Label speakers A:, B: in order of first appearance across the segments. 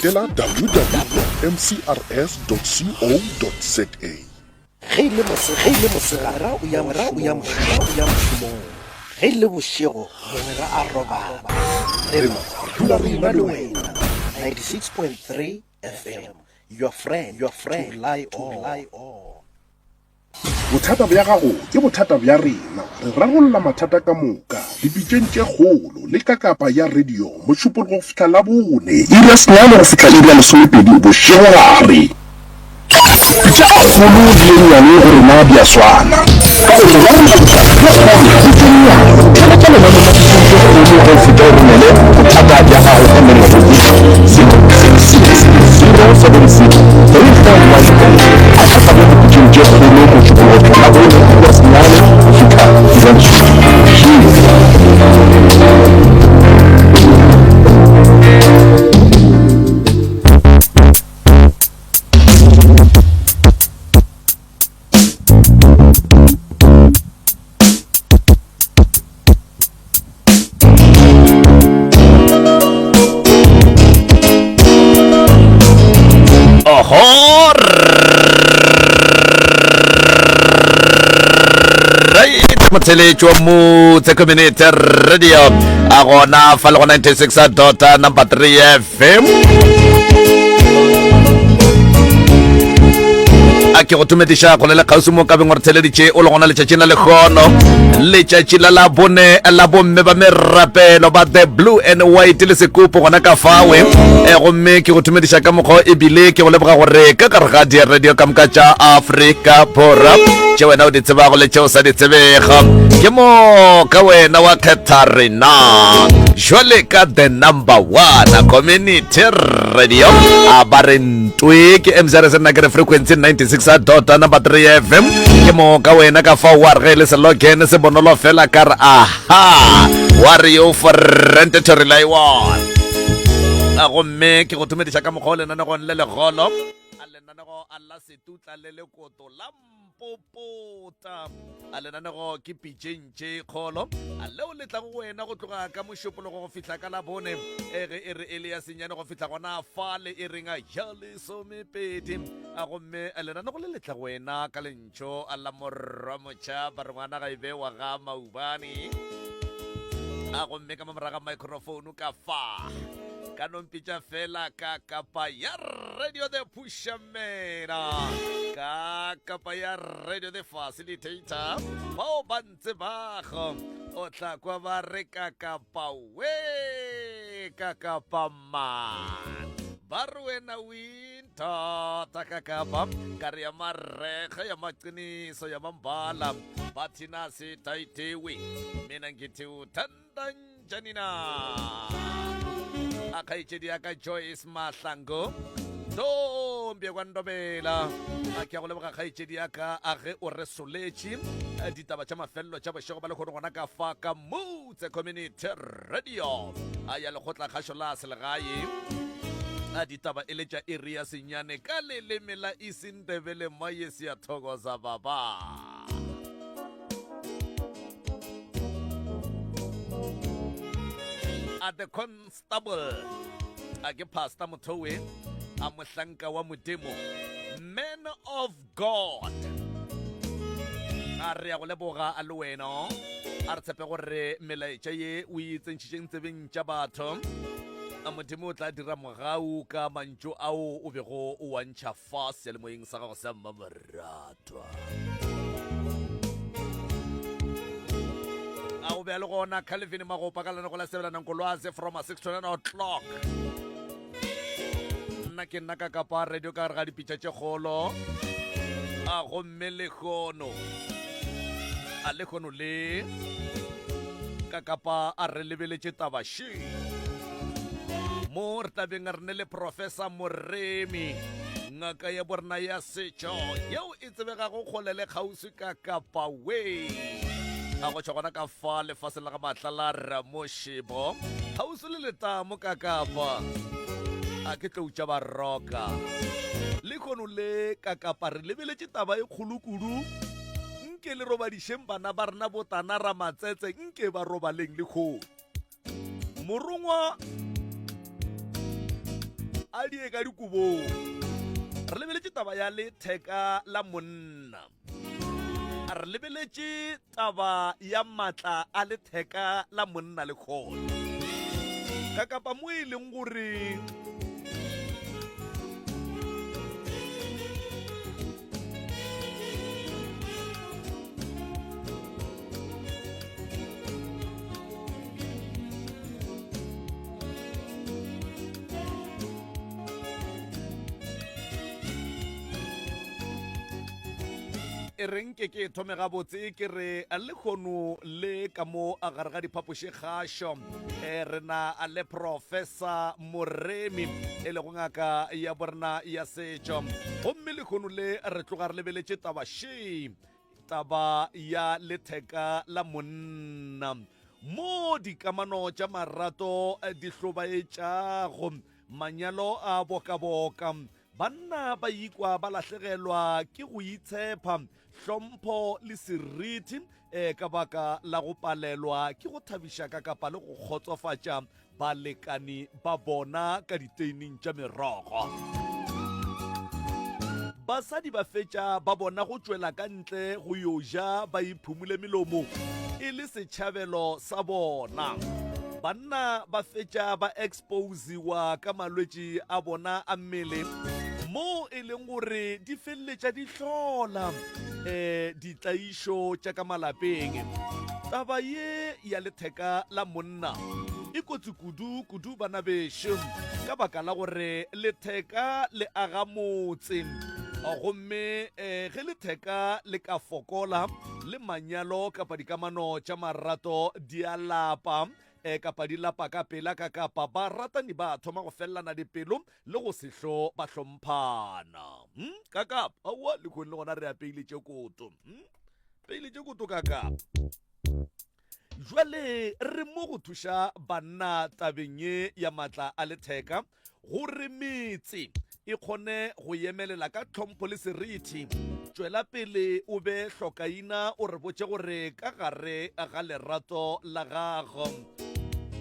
A: etela www.mcrs.co.za.
B: ge ile mosegara o ya mošomong ge ile bošego mogwera a robala re dula re ena le wena 96.3 FM your friend to lie on.
A: Bothata bja gago ke bothata bja rena, re rarolla mathata ka moka dipitšeng tše kgolo le ka kapa ya radio mošupologo go fihla la bone ira senyane go fihla ira lesomepedi bošego gare pitša a kgolo le nyane gore na bja swana ka gore ba rena bothata bja kgolo go tsenyana tlhaka ka lena momatšeng tše kgolo go feta gore nele bothata bja gago ka melego 076
C: Motseletšo motse community radio a gona fa le go 96 number 3 FM a ke go tumediša go le lekgausi mo kabeng gore theleditše o le gona letšatši la lekgono letšatši la la bone la bomme ba merapelo ba the blue and white le sekupo gona ka fawe gomme ke go tumediša ka mokgwa ebile ke go leboga gore ka kare ga di radio ka moka tša Afrika Borwa tše wena o di tsebago le tšeo sa di tsebega ke mo ka wena wa kgetha rena jwale ka the number 1 community radio a ba re ntwe ke MZRS nna ke re frequency 96 number 3 FM ke mo ka wena ka fa wa re le slogan se bonolo fela ka re aha wa re yo for rent to rely on a gomme ke go tumediša ka mokgwa le nane go le legolo a le nane go alla setutla le le koto la popota a le nane go ke pitšentše kgolo a leo le tla go wena go tloga ka mošupologo go fihla ka la bone e re ele ya senyane go fihla gona fa le e renga ya lesomepedi a gomme a le nane go le letla go wena ka lentšho a la morwa motšha ba re ngwana ga ebe wa ga maubane a gomme ka mamoraga microphone ka fa ka nompitša fela ka kapa ya radio the pushamena ka kapa ya radio the facilitator bao ba ntse bago o tla kwa ba re ka kapa we ka kapa man ba re wena winter ta ka kapa ka re ya marega ya maqiniso ya mambala bathina se taitewe mina ngithi uthandanjanina akhaitshedi aka Joyce Mahlango ntombi kwandobela a ke go leboga khaitshedi aka a ge o re soletše ditaba tša mafelelo tša bošego ba le kgone gona ka fa ka motse community radio a ya lekgotla kgašo la selegae a ditaba e le tša area senyane ka leleme la isindebele maese ya thokoza baba at the constable a ke pastor Mothowe a mohlanka wa modimo man of God a re ya go leboga a le wena a re tshepe gore melaetša ye o itsentšhitšeng tsebeng tša batho a modimo o tla dira mogau ka mantšo ao o bego o wantšha fa sealemoyeng sa gago sa mmamoratwa a go bea le gona Calvin Magopa ka lena go la sebelanang kolwase from 6 to 9 o'clock nna ke nna ka kapa radio ka re ga dipitša tše kgolo a gomme lekgono a lekgono le ka kapa a re lebeletše tabaši mo re tabeng re ne le Professor Moremi ngaka ya borna ya setšo yeo e tsebegago kgolele kgauswi ka kapa we a go tšwa gona ka fa lefase la ga matla la Ramoshebo kgauswi le letamo ka kapa a ke tlo utša baroka le kgono le ka kapa re lebeletše taba e kgolo kudu nke le robadišeng bana ba rena botana Ramatsetse nke ba robaleng le kgono morongwa a die ka dikobong. Re lebeletse taba ya letheka la monna, re lebeletse taba ya matla a letheka la monna le kgona ka kapa mo e leng gore e reng ke thome gabotse ke re le kgono le ka mo a gare ga diphapoši kgašo re na le Professor Moremi e le go ngaka ya borena ya setšo gomme le kgono le re tloga re lebeletše taba ya letheka la monna mo dikamano tša marato di hlobaetšago manyalo a boka-boka banna ba ikwa ba lahlegelwa ke go itshepa hlompho le seriti ka baka la go palelwa ke go thabiša ka kapa le go kgotsofatša balekani ba bona ka diteining tša merogo. Basadi ba fetša ba bona go tšwela ka ntle go yo ja ba iphumule melomo e le setšhabelo sa bona. Banna ba fetša ba exposiwa ka malwetši a bona a mmele mo e leng gore di feleletša di hlola ditlaišo tša ka malapeng. Taba ye ya letheka la monna e kotsi kudu bana bešo ka baka la gore letheka le aga motse gomme ge letheka le ka fokola le manyalo kapa dikamano tša marato di a lapa kapa di lapa ka pela ka kapa ba ratani ba thoma go fellana dipelo le go sehlo ba hlomphana ka kapa aowa le kgone le gona re apeile tšekoto peile tšekoto ka kapa jwale re mo go thuša banna tabeng ye ya matla a letheka gore metse e kgone go emelela ka tlhompho le seriti. Tšwela pele o be hlokaina o re botše gore ka gare ga lerato la gago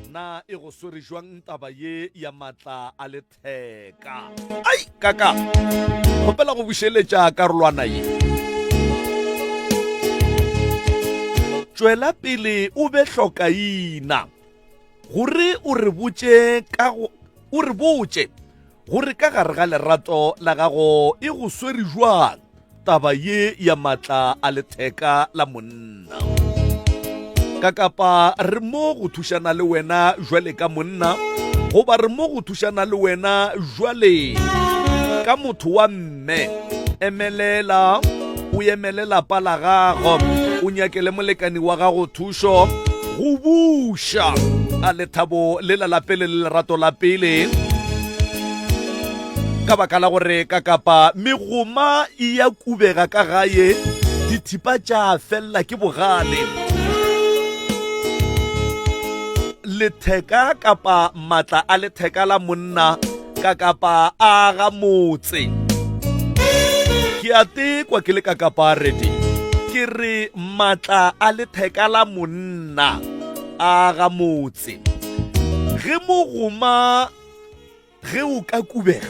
C: na e go swere jwang taba ye ya matla a letheka. Ai kaka gopela go bušeletša karolwana ye. Tšwela pele o be hlokaina gore o re botše gore ka gare ga lerato la gago e go swere jwang taba ye ya matla a letheka la monna. Ka kapa re mo go thušana le wena jwale ka monna goba re mo go thušana le wena jwale ka motho wa mme. Emelela o emelela pala gago o nyakele molekani wa gago thušo go buša a lethabo le la lapele le lerato la pele ka baka la gore ka kapa megoma e ya kubega ka gae dithipa tša fella ke bogale. Letheka kapa matla a letheka la monna ka kapa a ga motse ke a tekwa ke le ka kapa ready ke re matla a letheka la monna a ga motse ge mogoma ge o ka kubega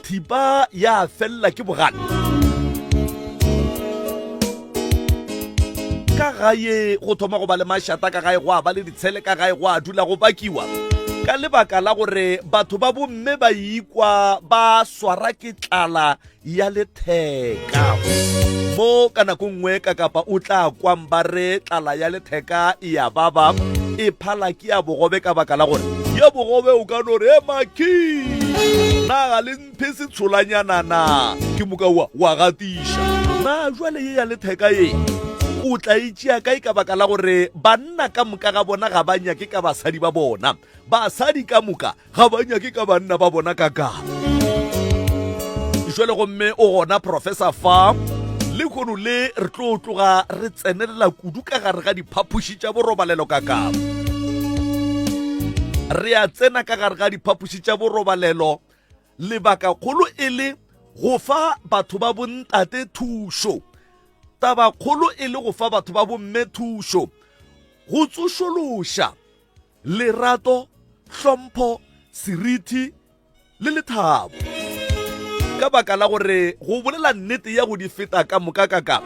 C: thipa ya fella ke bogale. Ka gae go thoma go ba le mašata ka gae go a ba le ditshele ka gae go a dula go bakiwa ka lebaka la gore batho ba bomme ba ikwa ba swara ke tlala ya letheka mo ka nako nngwe ka kapa o tla kwang ba re tlala ya letheka e ya baba e phala ke ya bogobe ka baka la gore ya bogobe o ka no re maki na ga le mphe setsholanyana na ke moka wa gatiša na jwale ye ya letheka ye o tla itšea kae ka baka la gore banna ka moka ga bona ga ba nyake ka basadi ba bona, basadi ka moka ga ba nyake ka banna ba bona ka kapa. Jwale gomme o gona Professor fa le kgono le re tlo tloga re tsenelela kudu ka gare ga diphapoši tša borobalelo ka kapa. Re a tsena ka gare ga diphapoši tša borobalelo lebaka kgolo e le go fa batho ba bontate thušo. Taba kgolo e le go fa batho ba bomme thušo go tsošološa lerato, hlompho, seriti le Lethabo ka baka la gore go bolela nnete ya go di feta ka moka kaka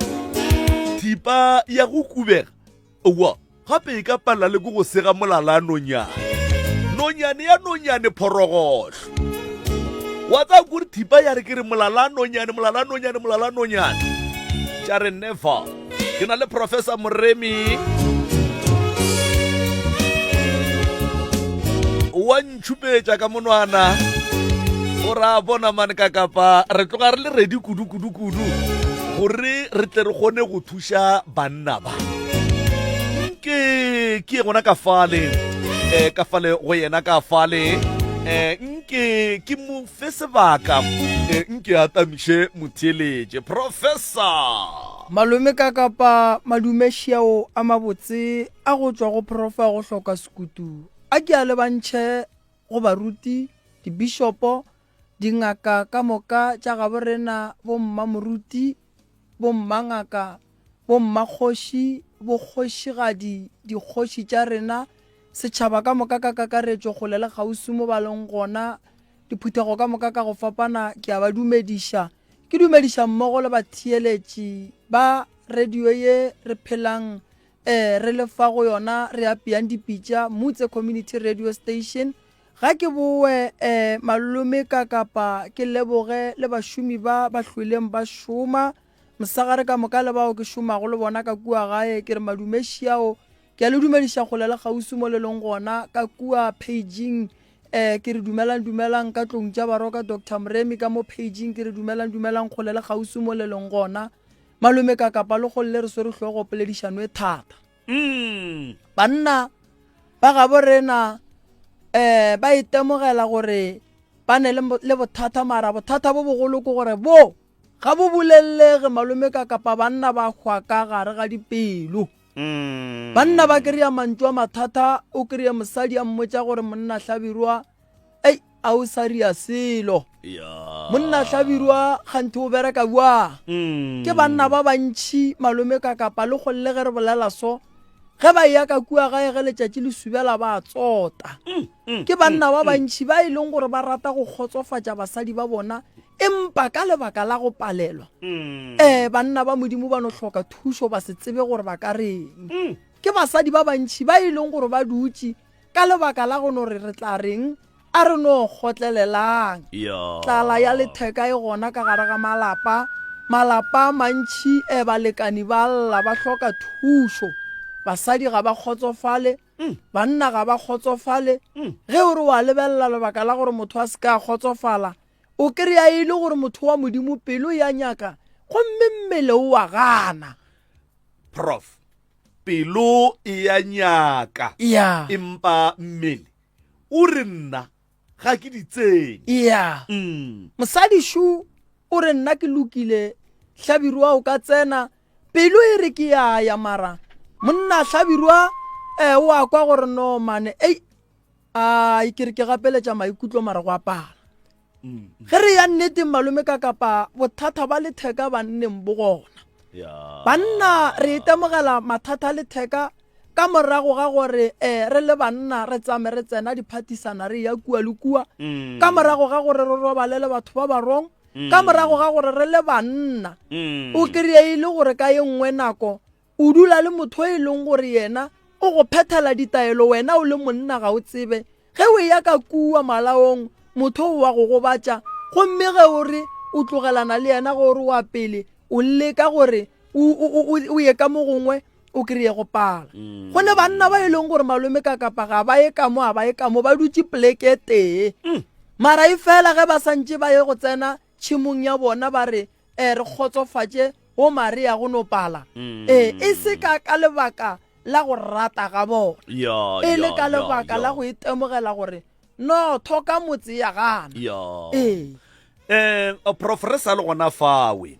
C: thipa ya go kubega owa gape e ka palla le go sega molala nonyane ya nonyane phorogohlo wa tsa gore thipa ya re ke re molala nonyane tša re never ke na le Professor Moremi wa ntšhupetša ka monwana o ra bona mane ka kapa re tloga re le ready kudu gore re tle re kgone go thuša banna ba ke gona ka fale go yena ka fale ke mo fe sebaka nke atamiše motheletše Professor
D: Malome ka kapa madumešiao a mabotse a go tšwa go profa go hloka sekutu a ke a lebantšhe go baruti dibishopo dingaka ka moka tša gaborena bomma moruti bomma ngaka bomma kgoši bokgošigadi dikgoši tša rena setšhaba ka moka ka kakaretšo kgole le kgausi mo baleng gona diphuthego ka moka ka go fapana ke a ba dumediša ke dumediša mmogo le batheeletši ba radio ye re phelang re lefa go yona re apeang dipitša Motse Community Radio Station ga ke boe malome ka kapa ke leboge le bašomi ba hlweleng ba šoma mosagare ka moka le bao ke šomago le bona ka kua gae ke re madumešiao ke a le dumediša kgole le kgausi mo leleng gona ka kua paging ke re dumelang ka tlong tša baroka Dr. Moremi ka mo paging ke re dumelang kgole le kgausi mo leleng gona malome ka kapa le kgole re swere hlogo poledišano e thata banna ba gaborena ba itemogela gore ba ne le bothata mara bothata bo bogolo ke gore bo ga bo bolelege malome ka kapa banna ba hwa ka gare ga dipelo banna ba kry-a mantšu a mathata o kry-a mosadi a mmotša gore monna hlabirwa a o saria selo monna hlabirwa kganthe o bereka bua ke banna ba bantšhi malome ka kapa le kgolle ge re bolela so ge ba ya ka kua gae ge letšatši le subela ba tsota ke banna ba bantšhi ba e leng gore ba rata go kgotsofatša basadi ba bona empa ka lebaka la go palelwa banna ba modimo ba no hloka thušo ba se tsebe gore ba ka reng ke basadi ba bantšhi ba e leng gore ba dutše ka lebaka la go no re tla reng a re no gotlelelang tlala ya letheka e gona ka gare ga malapa mantšhi balekani ba lla ba hloka thušo basadi ga ba kgotsofale banna ga ba kgotsofale ge o re wa lebelela lebaka la gore motho a se ka kgotsofala o kry-a e le gore motho wa modimo pelo ya nyaka gomme mmele o wa gana
C: Prof pelo e ya nyaka empa mmele o re nna ga ke ditsenye
D: mosadi shu o re nna ke lokile hlabirwa o ka tsena pelo e re ke ya mara monna hlabirwa o a kwa gore no mane ke re ke gapeletša maikutlo mara go apala ge re ya nnete malome ka kapa bothata ba letheka banneng bo gona banna re itemogela mathata a letheka ka morago ga gore re le banna re tsame re tsena diphatisana re ya kua le kua ka morago ga gore re robale le batho ba barong ka morago ga gore re le banna o kry-a e le gore ka ye nngwe nako o dula le motho e leng gore yena o go phethela ditaelo wena o le monna ga o tsebe ge o ya ka kua malaong motho wa go gobatša gomme ge o re o tlogelana le yena gore o a pele o leka gore o ye ka mo gongwe o kry-e go pala gone banna ba e leng gore malome ka kapa ga ba ye ka mo ba dutše poleke tee mara e fela ge ba santše ba ye go tsena tšhimong ya bona ba re re kgotsofatše o mare ya go no pala e se ka lebaka la go rata ga bona e le ka lebaka la go itemogela gore no thoka motse ya gana
C: Prof re sa le gona fawe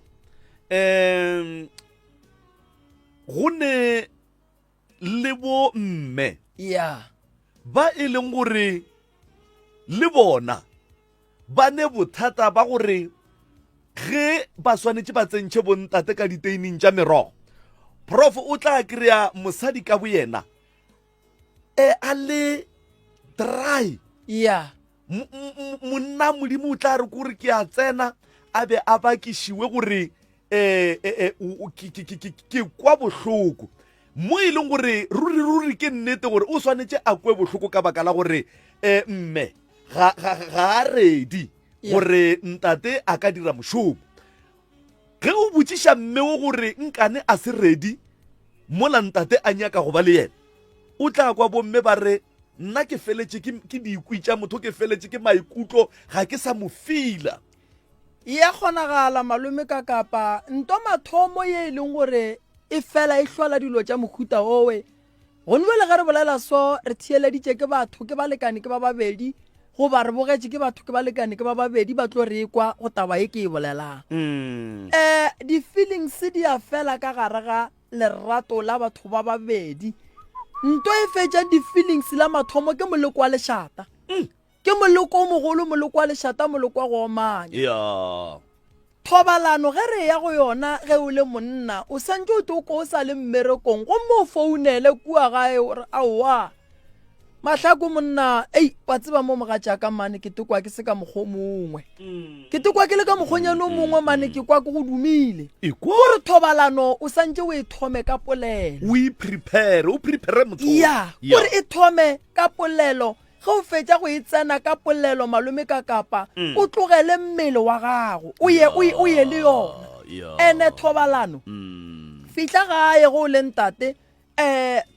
C: go ne le bo mme ba e leng gore le bona ba ne bothata ba gore ge ba swanetše ba tsentšhe bontate ka diteining tša merogo Prof o tla kry-a mosadi ka bo yena a le dry monna modimo o tla re kore ke a tsena a be a bakišiwe gore ke kwa bohloko mo e leng gore ruri ke nnete gore o swanetse a kwe bohloko ka baka la gore mme ga a ready gore ntate a ka dira mošomo. Ge o botšiša mmeo gore nkane a se ready mola ntate a nyaka go ba le yena, o tla kwa bomme ba re nna ke feletše ke diikwitša motho, ke feletše ke maikutlo, ga ke sa mo fila.
D: ya kgonagala malome ka kapa nto mathomo ye e leng gore e fela e hlola dilo tša mohuta owe gone bele ge re bolela so re thieleditše ke batho ke balekane ke ba babedi goba re bogetše ke batho ke balekane ke ba babedi ba tlo re kwa go taba ye ke e bolelang. Di-feelings di a fela ka gare ga lerato la batho ba babedi. Nto e fetša di-feelings la mathomo ke moleko wa lešata, ke moleko o mogolo, moleko wa lešata, moleko wa go omanya. Thobalano ge re ya go yona ge o le monna o santse o toko o sa le mmerekong go mo founele kua gae gore aowa mahlako monna wa tseba mo mogatša ka mane ke tekwa ke se ka mokgwa mongwe, ke tekwa ke le ka mokgonyano mongwe mane ke kwa ke go dumile gore thobalano o santse o e thome ka polelo,
C: o prepare motho
D: ya gore e thome ka polelo. Ge o fetša go e tsena ka polelo malome ka kapa o tlogele mmele wa gago o ye le yona ene thobalano fihla gae go le ntate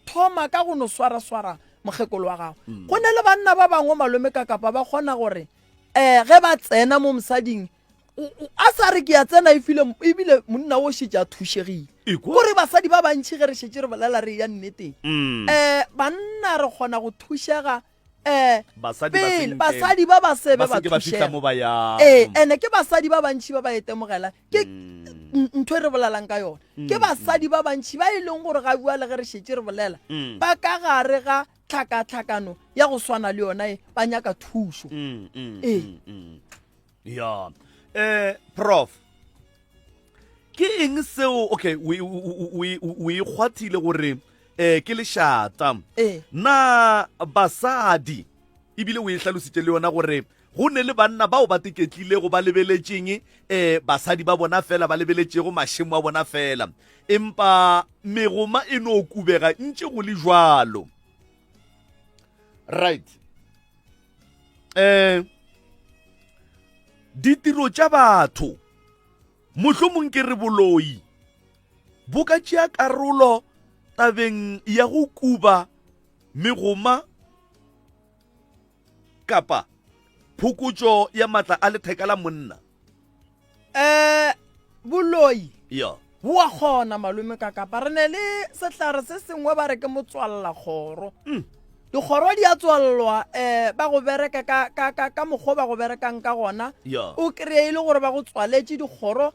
D: thoma ka go no swara mokgekolo wa gago. Go ne le banna ba bangwe malome ka kapa ba kgona gore ge ba tsena mo mosading a sa re ke ya tsena ebile monna o šetše a thušegile gore basadi ba bantši ge re šetše re bolela re ya nneteng banna re kgona go thušega basadi ba ba sebe ba thušega ene ke basadi ba bantši ba ba etemogela ke ntho e re bolelang ka yona ke basadi ba bantši ba e leng gore ga bua le ge re šetše re bolela ba ka gare ga tlhakatlhakano ya go swana le yona ba nyaka thušo.
C: Prof, ke eng seo okay o e kgwathile gore ke lešata na basadi ebile o e hlalositše le yona gore go ne le banna bao ba teketlile go ba lebeletšeng basadi ba bona fela ba lebeletšego mašemo a bona fela empa megoma e no kubega ntše go le jwalo, right? Ditiro tša batho mohlomong ke re boloi bo ka tšea karolo tabeng ya go kuba megoma kapa phokotšo ya matla a letheka la monna.
D: Boloi bo a kgona malome ka kapa re ne le sehlare se sengwe ba re ke motswalela kgoro. Dikgoro di a tswallwa ba go bereka ka mokgwa ba go berekang ka gona o kry-e le gore ba go tswaletše dikgoro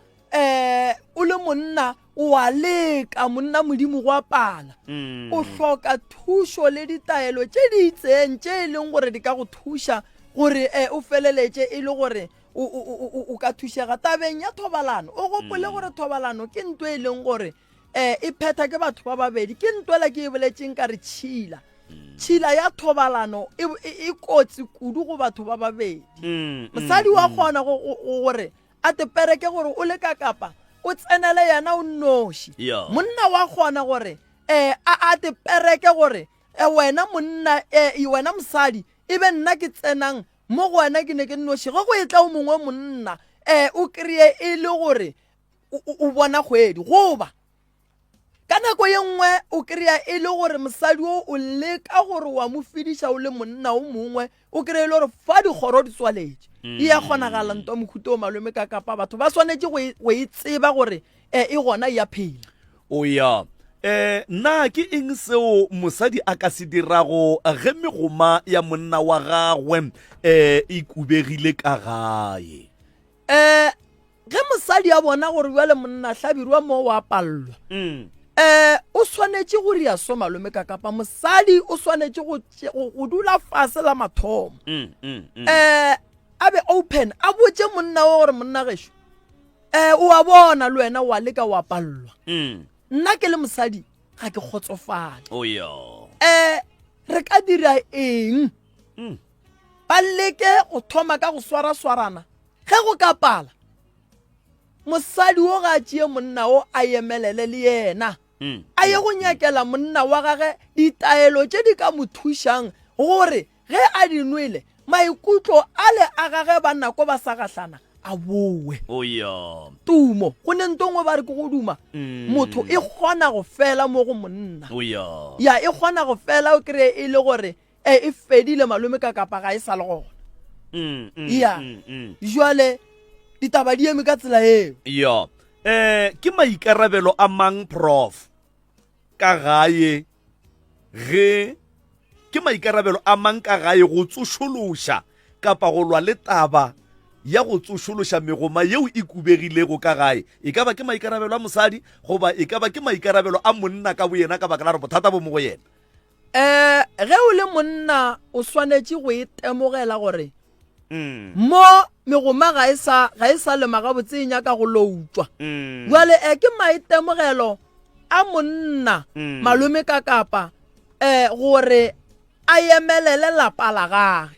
D: o le monna o a leka monna modimo go apala o hloka thušo le ditaelo tše di itseng tše e leng gore di ka go thuša gore o feleletše e le gore o ka thušega tabeng ya thobalano. O gopole gore thobalano ke ntho e leng gore e phetha ke batho ba babedi, ke ntwela ke e boletšeng ka re tšhila ya thobalano e kotsi kudu go batho ba babedi. Mosadi wa kgona gore a te pereke gore o le ka kapa o tsenele yana o noši, monna wa kgona gore a te pereke gore wena monna wena mosadi e be nna ke tsenang mo go wena ke ne ke noši go e tla o mongwe monna o kry-e e le gore o bona kgwedi goba ka nako ye nngwe o kry-a e le gore mosadi o leka gore wa mo fediša o le monna o mongwe o kry-e le gore fa dikgoro di tswaletše e ya kgonagala nto mohuta o malome ka kapa batho ba swanetše go e tseba gore e gona e ya phela.
C: O ya na ke eng seo mosadi a ka se dirago ge megoma ya monna wa gagwe e kubegile ka gae?
D: Ge mosadi a bona gore bjale monna hlabirwa mo wa pallwa o swanetše go ria so malome ka kapa mosadi o swanetše go dula fase la mathomo a be open a botše monna wa gore monna gešo o a bona le wena wa leka wa pallwa nna ke le mosadi ga ke kgotsofale re ka dira eng ba leke go thoma ka go swara-swarana ge go ka pala mosadi o ga tšee monna o a emelele le yena a ye go nyakela monna wa gage ditaelo tše di ka mo thušang gore ge a di nwele maikutlo a le a gage ba nako ba sa gahlana a bowe tumo go ne ntongwe ba re ke go duma motho e kgona go fela mo go monna ya e kgona go fela o kry e le gore e fedile malome ka kapa ga e sa le gona ya jwale ditaba di eme ka tsela eo
C: ke maikarabelo a mang prof ka gae ge ke maikarabelo a mang ka gae go tsošološa kapa go lwa le taba ya go tsošološa megoma yeo e kubegilego ka gae e ka ba ke maikarabelo a mosadi goba e ka ba ke maikarabelo a monna ka boyena ka baka la re bothata bo mo go yena
D: ge o le monna o swanetše go e temogela gore mo megoma ga e sa lema ga botsenya ka go loutswa jwale ke maitemogelo a monna malome ka kapa gore a emelele lapa la gage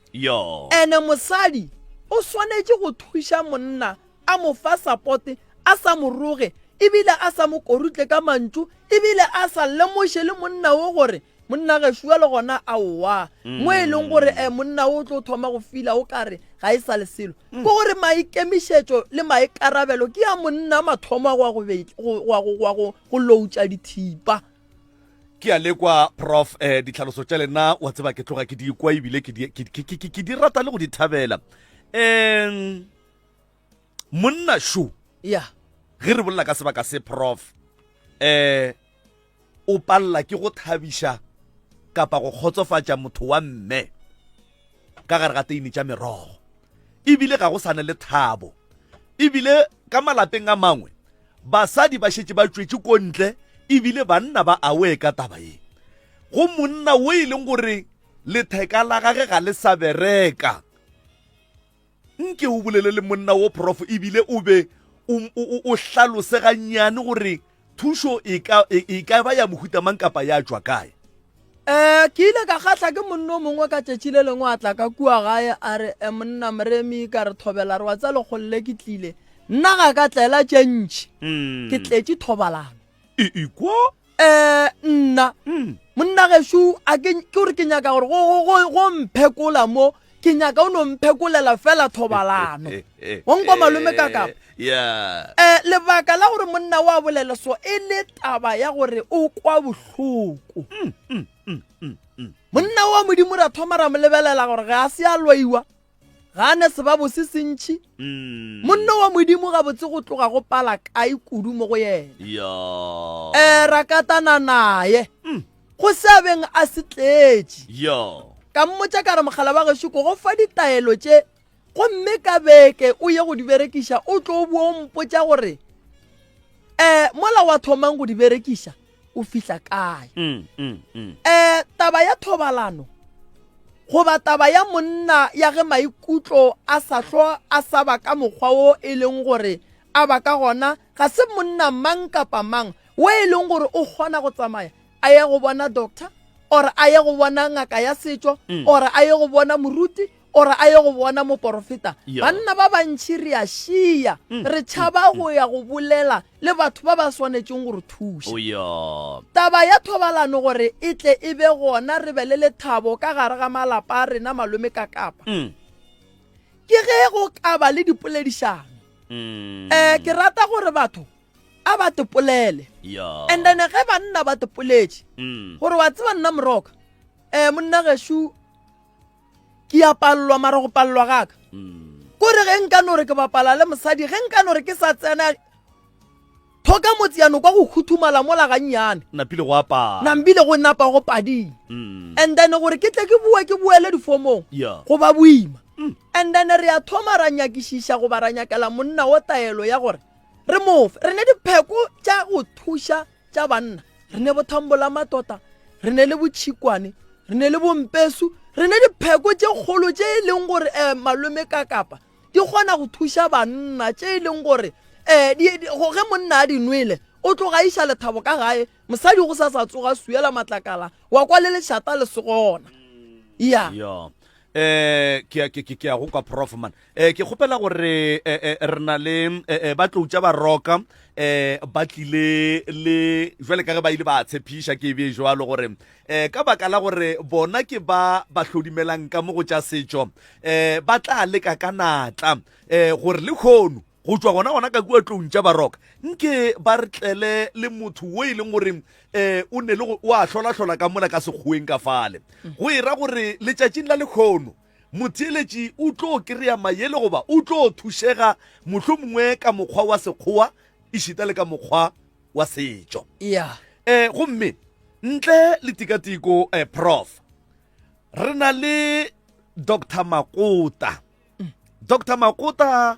D: ene mosadi o swanetše go thuša monna a mo fa support a sa mo roge ebile a sa mo korutle ka mantšu ebile a sa lemoše le monna wo gore monna ge šua le gona aowa mo e leng gore monna o tlo thoma go fila o kare ga e sa le selo ko gore maikemišetšo le maikarabelo ke ya monna mathomo go loutša dithipa
C: ke a lekwa prof ditlhaloso tša lena wa tseba ke tloga ke di kwa ebile ke di rata le go di thabela monna shu
D: ya
C: ge re bolela ka sebaka se prof o palla ke go thabiša kapa go kgotsofatša motho wa mme ka gare ga teine tša merogo ebile ga go sane le thabo ebile ka malapeng a mangwe basadi ba šetše ba tšwetše ko ntle ebile banna ba awe ka taba ye go monna wo e leng gore letheka la gage ga le sa bereka nke o bolele le monna wo prof ebile o be o hlalose gannyane gore thušo e ka ba ya mohutamang kapa ya tšwa kae
D: ke ile ka kgatlha ke monna o mongwe ka tšetši le lengwe a tla ka kua gae a re monna moremi ka re thobela re wa tsa lekgolole ke tlile nna ga ka tlela tše ntšhi ke tletše thobalano
C: ikwa
D: nna monna gešo ke gore ke nyaka gore go mphekola mo ke nyaka o no mphekolela fela thobalano gonkwa malome ka kapa lebaka la gore monna wa bolela so e le taba ya gore o kwa bohloko monna wa modimo ra thoma ra mo lebelela gore ga a se a lwaiwa ga a ne sebabo se sentšhi monna wa modimo ga botse go tloga go pala kae kudu mo go yena ra katana naye go seabeng a se tletše ka mmotša ka re mogala wa gešo ko go fa ditaelo tše gomme ka beke o ye go di berekiša o tlo o bua o mpotša gore mola wa thomang go di berekiša o fihla kae taba ya thobalano goba taba ya monna ya ge maikutlo a sa hlo a sa ba ka mokgwa o e leng gore a ba ka gona ga se monna mang kapa mang wo e leng gore o kgona go tsamaya a ye go bona doctor or a ye go bona ngaka ya setšo or a ye go bona moruti or a ye go bona moporofeta banna ba bantšhi re a šia re tšhaba go ya go bolela le batho ba ba swanetšeng gore thuša taba ya thobalano gore e tle e be gona re be le lethabo ka gare ga malapa a rena malome ka kapa ke ge go ka ba le dipoledišano ke rata gore batho a ba tepolele and then ge banna ba tepoletše gore wa tseba nna moroka monna gešo ke a pallwa mara go pallwa gaka kore ge nka no re ke bapala le mosadi ge nka no re ke sa tsena thoka motsiano kwa go khuthumala mola gannyane
C: napile go apala
D: nambile go napa go pading and then gore ke tle ke buele difomong go ba boima and then re a thoma ra nyakišiša go ba ra nyakela monna o taelo ya gore re mofe re ne dipheko tša go thuša tša banna re ne bothambola matota re ne le botšhikwane re ne le bompesu re ne dipheko tše kgolo tše e leng gore malome ka kapa di kgona go thuša banna tše e leng gore ge monna a di nwele o tloga iša lethabo ka gae mosadi go sa tsoga suela matlakala wa kwa le lešata le segona
C: ke a go kwa prof man ke gopela gore re na le ba tloutša ba roka ba tlile le jwale ka ge ba ile ba tshepiša ke be jwalo gore ka baka la gore bona ke ba hlodimelang ka mo go tša setšo ba tla leka ka natla gore le kgono go tswa gona ka kua tloung tša baroka nke ba re tlele le motho wo e leng gore o ne le o a hlolatlhola ka mola ka sekgoeng ka fale go ira gore letšatšing la lekgono motheeletši o tlo kry-a maele goba o tlo thušega mohlomongwe ka mokgwa wa sekgowa e šita le ka mokgwa wa setšo gomme ntle le tikatiko prof re na le Dr. Makota. Dr. Makota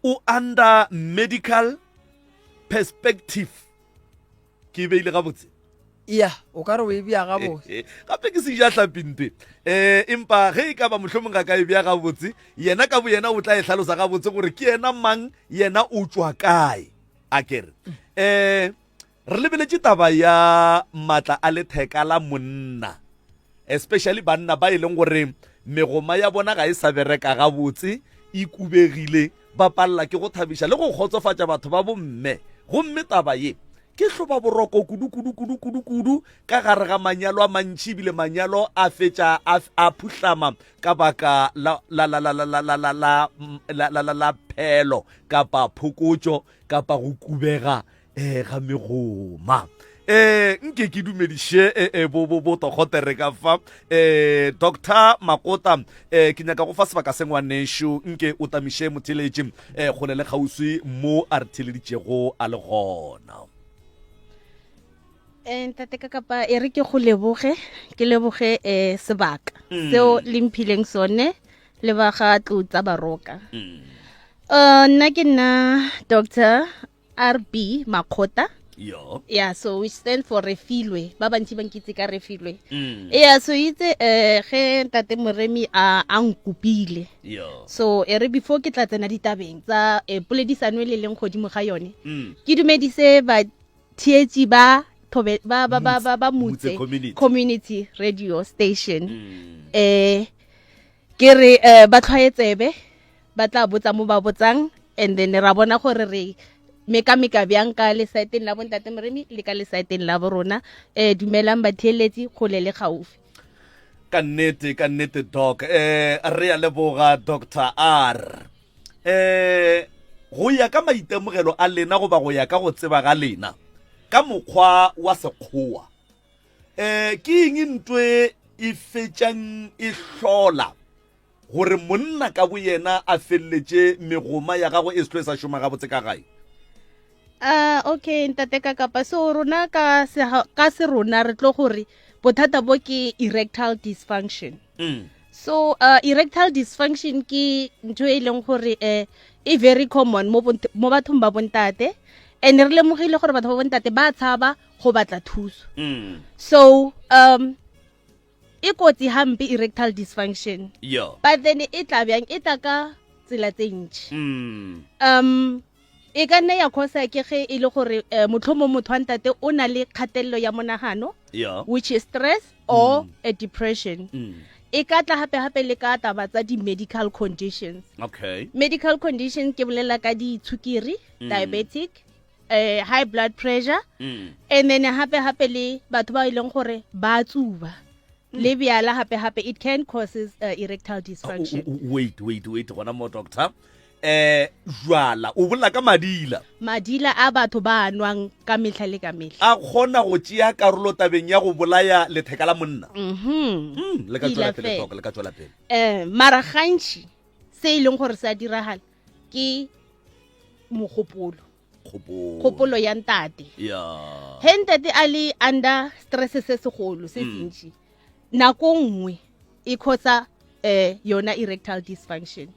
C: o under medical perspective ke beile ga botse
D: o ka re o e bea ga botse
C: gape ke se ja hlapinte empa ge e ka ba mohlomong ga ka e bea ga botse yena ka bo yena o tla e hlalosa ga botse gore ke yena mang yena o tswa kae a kere re lebeletše taba ya matla a letheka la monna especially banna ba e leng gore megoma ya bona ga e sa bereka ga botse e kubegile ba palla ke go thabiša le go khotsofatša batho ba bomme gomme taba ye ke hloba boroko kudu ka gare ga manyalo a mantši bile manyalo a fetša a phuhlama ka baka la phelo kapa phokotšo kapa go kubega ga megoma nke ke dumediše bo togotere ka fa Dr. Makota ke nyaka go fa sebaka se ngwanešo nke o tamiše motheeletši go le kgauswi mo a re theeleditšego a le gona
E: ntate ka kapa e re ke go leboge sebaka seo le mphileng sone le ba ga tlotsa baroka nna ke nna Dr. RB Makota. Yeah, so we stand for Refilwe. Ba bantsi ba nkitse ka Refilwe. Yeah, so itse ge ntate Moremi a nkupile. So re before ke tla tsena ditabeng tsa poledisano le leng godimo ga yone. Ke dumedise ba thietsi ba mutse community radio station. Ke re ba tlhaetsebe ba tla botsa mo ba botsang and then ra bona gore re meka bjang ka le saeteng la bontate Moremi le ka le saeteng la borona dumelang batheeletsi kgole le gaufi
C: ka nnete doc re ya leboga Dr. R go ya ka maitemogelo a lena goba go ya ka go tseba ga lena ka mokgwa wa sekgowa ke eng ntwe e fetšang e hlola gore monna ka bo yena a felletše megoma ya gago e se tlo e sa šoma ga botse ka gae
E: okay ntate ka kapa so rona ka se rona re tlo gore bothata bo ke erectile dysfunction so erectile dysfunction ke ntho e leng gore e very common mo bathong ba bontate and re lemogile gore batho ba bontate ba tshaba go batla thuso so e kotsi hampe erectile dysfunction but then e tla bjang e tla ka tsela tse ntši e ka nne ya khosa ke ge e le gore motlhomo motho wa ntate o na le kgatelelo ya monagano which is stress or a depression e ka tla hape le ka taba tsa di-medical conditions medical condition ke bolela ka ditshukiri diabetic high blood pressure and then hape le batho ba e leng gore ba tsuba le bjala hape it can causes erectile dysfunction
C: wait gona mo doctor jwala o bolla ka madila
E: a batho ba nwang ka mehla le ka mehla
C: a kgona go tšea karolo tabeng ya go bolaya letheka la monna le ka tswela pele
E: mara gantši se e leng gore se a diragala ke mogopolo ya ntate he ntate a le under stress se segolo se sentši nako nngwe e causa yona erectile dysfunction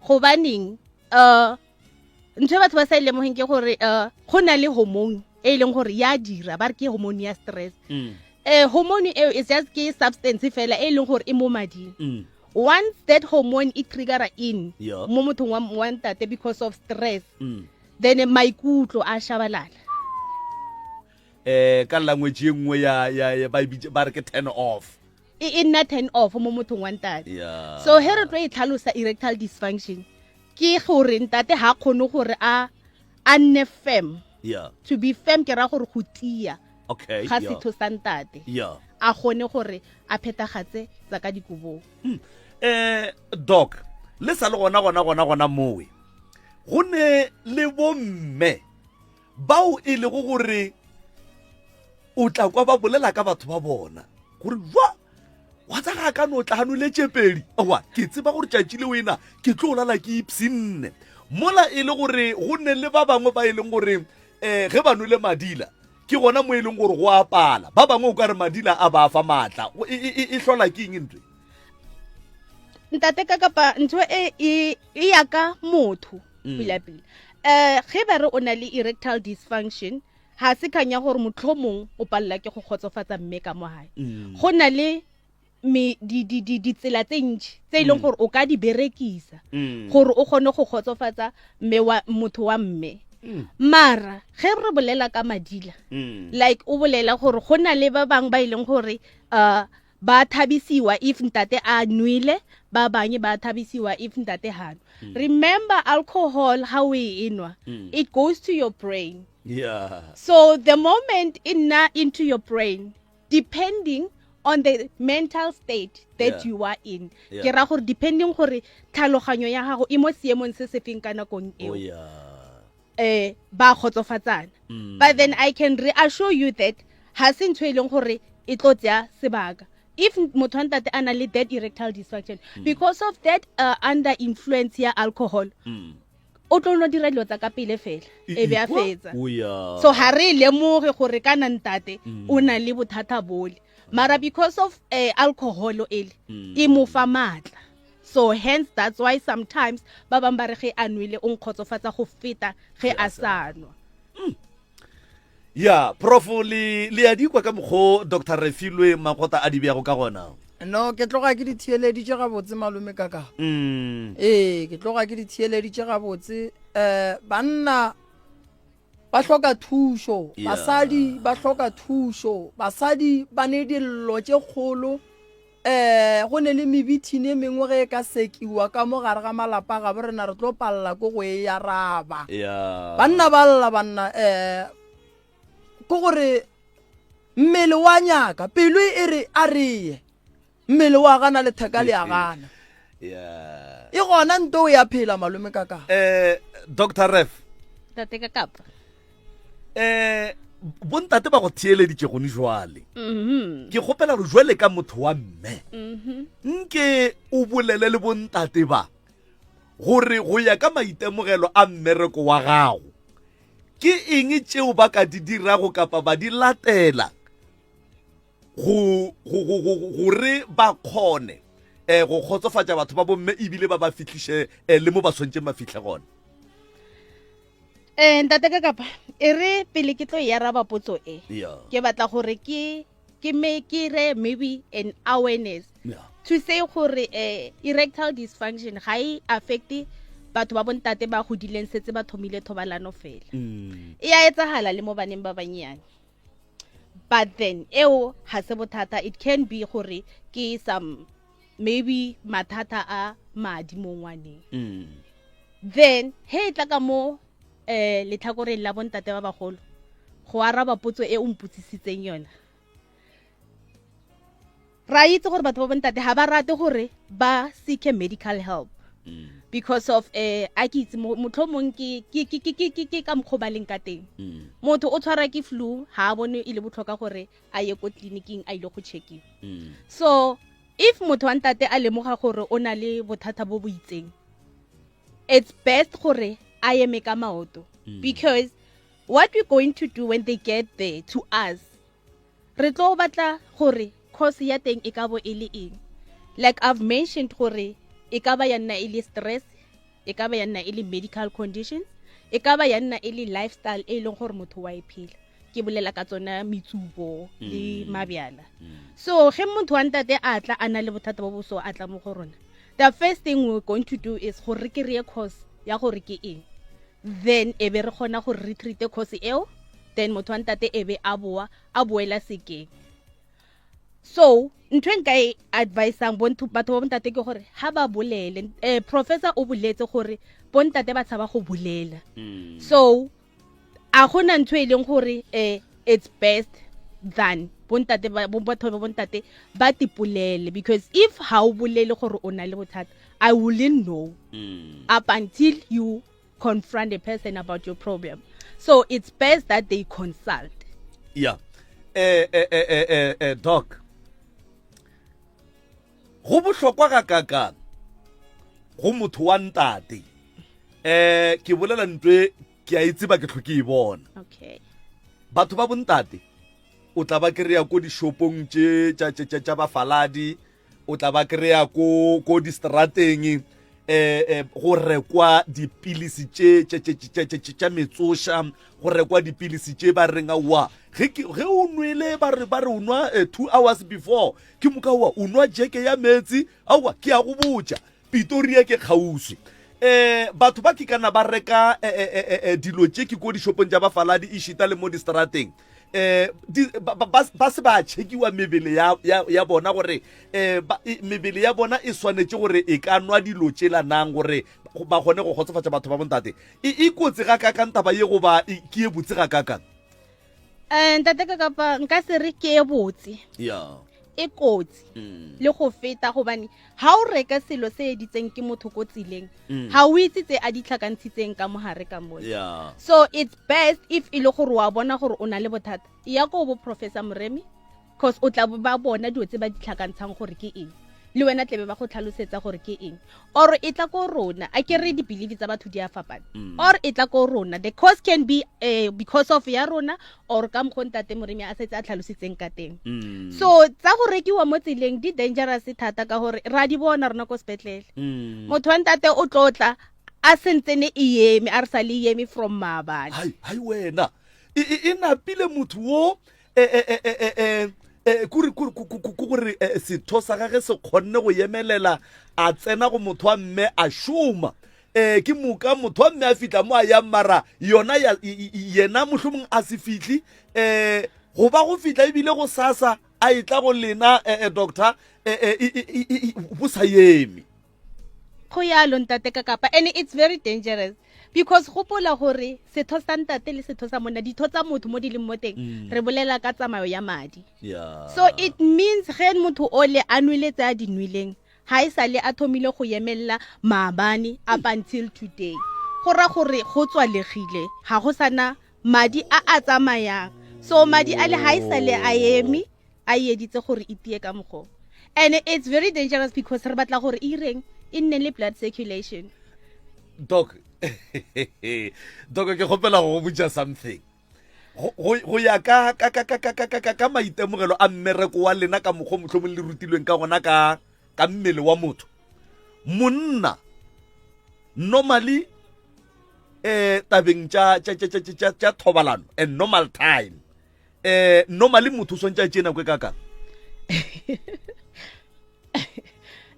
E: gobaneng ntho batho ba sa ilemogeng ke gore go na le hormone e leng gore ya dira ba re ke hormone ya stress hormone eo is just ke substance fela e leng gore e mo mading once that hormone e trigger in mo mothong wa ntate because of stress then maikutlo a shabalala
C: ka language e nngwe ya ba re ke turn off
E: e nna turn off mo mothong wa ntate.
C: yeah.
E: So he re tlo e tlhalosa erectile dysfunction ke gore ntate ha kgone gore a nne firm.
C: yeah.
E: To be firm ke ra gore go tia
C: okay
E: ga
C: yeah.
E: setho sa ntate
C: yeah.
E: a gone gore a phetagatse tsa ka dikobong.
C: Doc le sa le gona mowe go ne le bomme bao e le go gore o tla kwa ba bolela ka batho ba bona gore wa tsaga ka no tla hanoletse pedi wa ke tseba gore tšatši le wena ke tlo lala ke ipsinne mola e le gore go ne le ba bangwe ba e leng gore ge ba nole madila ke gona mo e leng gore go apala ba bangwe o ka re madila a ba fa matla e hlola ke eng ntwe
E: ntate ka kapa ntho e ya ka motho pila ge ba re o na le erectile dysfunction ha se kanya gore motlhomong o palla ke go khotsofatsa mme ka mo hae go na le ditsela tse ntši tse e leng gore o ka di berekisa gore o kgone go khotsofatsa motho wa mme mara ge re bolela ka madila like o bolela gore go na le ba bang ba e leng gore ba thabisiwa if ntate a nwile ba bangwe ba thabisiwa if ntate ha remember alcohol how we inwa it goes to your brain.
C: yeah.
E: So the moment into your brain depending on the mental state that you are in ke ra gore depending gore tlhaloganyo ya gago e mo seemong se se feng ka nakong eo ba khotsofatsana but then I can reassure you that ha se ntho e leng gore e tlo tsya sebaka if motho wa ntate ana le that erectile dysfunction because of that under influence ya alcohol o tlo no dira dilo tsa ka pele fela e be a fetsa so ha re lemoge gore kana ntate o na le bothata bole mara because of alcohol e mo fa matla so hence that's why sometimes ba bang ba re ge a nwele o nkgotsofatsa go feta ge a sa nwa.
C: ya prof le ya dikwa ka mokgo Dr. Refilwe Makgotla a di bea go ka gona
D: no ke tloga ke di thieleditše gabotse malome kaka ke tloga ke di thieleditše gabotse banna ba hloka thušo basadi ba hloka thušo basadi ba ne dillo tše kgolo go ne le mebithini e mengwe ge e ka sekiwa ka mo gare ga malapa ga bo rena re tlo palela ko go e ya raba banna ba lla banna ko gore mmele wa nyaka pelo e re a reye mmele wa gana le theka le a gana e gona nto o ya phela malome kaka
C: Dr. Ref
E: tate ka kapa
C: bontate ba go thieleditše gone jwale ke kgopela go jwale ka motho wa mme nke o bolele le bontate ba gore go ya ka maitemogelo a mmereko wa gago ke eng tšeo ba ka di dirago kapa ba di latela gore ba kgone go khotsofatsa batho ba bomme ebile ba ba fitliše le mo ba swantšeng ba fitlhe gone
E: ntate ka kapa e re pele ke tlo ya raba potso ke batla gore ke re maybe an awareness to say gore erectile dysfunction ga e affecte batho ba bontate ba godileng setse ba thomile thobalano fela e a etsagala le mo baneng ba banyane but then eo ha se bothata it can be gore ke some maybe mathata a madi mo ngwaneng then he tla ka mo letlhakoreng la bontate ba bagolo go araba potso e o mputsisitseng yona ra itse gore batho ba bontate ha ba rate gore ba seek medical help because of a ke itse motlhomong ke ka mokgobaleng ka teng motho o tshwara ke flu ha bone ile botlhoka gore a ye ko tleliniking a ile go checkiwa so if motho wa ntate a lemoga gore o na le bothata bo bo itseng it's best gore a eme ka maoto because what we're going to do when they get there to us re tlo batla gore cause ya teng e ka bo e le eng like I've mentioned gore e ka ba ya nna e le stress e ka ba ya nna e le medical conditions e ka ba ya nna e le lifestyle e leng gore motho wa e phela ke bolela ka tsona mitsubo le mabjala so ge motho wa ntate a tla a na le bothata bo bo so a tla mo go rona the first thing we're going to do is gore ke re cause ya gore ke eng then e be re gona gore re treat cause eo then motho wa ntate ebe a boela sekeng. So ntho e nka e adviseang batho ba bontate ke gore ha ba bolele professor o boletse gore bontate ba tshaba go bolela. So a gona ntho e leng gore it's best than bontate batho ba bontate ba tipolele, because if ha o bolele gore o na le bothata I wouldn't know up until you confront a person about your problem. So it's best that they consult.
C: Yeah. Doc, go bohlokwa ka kakang go motho wa ntate ke bolela ntwe ke a itse ba ke tlhoke e bona.
E: Okay.
C: Batho ba bontate o tla ba kreya ko di shopong tša bafaladi, o tla ba kreya ko di strateng go rekwa dipilisi tša metsosha, go rekwa dipilisi tše ba reng aowa ge o nwele ba re o nwa 2 hours before ke moka aowa o nwa jeke ya metsi aowa ke a go botša Pretoria ke kgauswi. Batho ba ke kana ba reka dilo tše ke ko di shopong tša bafaladi e šita le mo di strateng ba se ba tšhekiwa mebele ya bona gore mebele ya bona e swanetše gore e ka nwa dilo tšelanang gore ba kgone go kgotsofatša batho ba bontate. E kotsi ga kakang taba ye goba ke e botse ga kakang?
E: Ntate ka kapa nka se re ke e botse, e kotsi le go feta gobane ha o reka selo se editseng ke motho ko tsileng ha o itse tse a di tlhakantshitseng ka mogare ka mole. So it's best if e le gore wa bona gore o na le bothata ya go bo Professor Moremi, because o tla ba bona dilo tse ba di tlhakantshang gore ke eng, le wena tlebe ba go tlhalosetsa gore ke eng, or e tla ko rona a ke re di believe tsa batho di a fapana, or e tla ko rona the cause can be because of ya rona or ka mo ntate Moremi a setse a tlhalositseng ka teng. So tsa go rekiwa mo tsileng di dangerous thata ka gore ra di bona rona ko sepetlele motho wa ntate o tlotla a sentsene e eme a re sa le eme from Maabane.
C: Hai wena e napile motho wo gore setho sa gage se kgonne go emelela a tsena go motho wa mme a šoma ke moka motho wa mme a fitla mo a yang mara yena mohlomong a se fitlhi go ba go fitla ebile go sasa a itla go lena doctor bo sa eme
E: go yalo ntate ka kapa, and it's very dangerous because gopola gore setho sa ntate le setho sa monna ditho tsa motho mo di leng mo teng re bolela ka tsamayo ya madi. So it means ge motho o le a nwile tsa di nwileng ha e sale a thomile go emella Maabane up until today go ra gore go tswalegile ha go sana madi a tsamayang, so madi a le ha e sale a eme a editse gore itie ka mogo, and it's very dangerous because re batla gore ireng in le blood circulation.
C: Doc Doc ke gopela go botša something go ya ka maitemogelo a mmereko wa lena ka mokgwa mohlomong le rutilweng ka gona ka mmele wa motho monna normally tabeng tša thobalano and normal time normally motho swantša tšena kwe kakang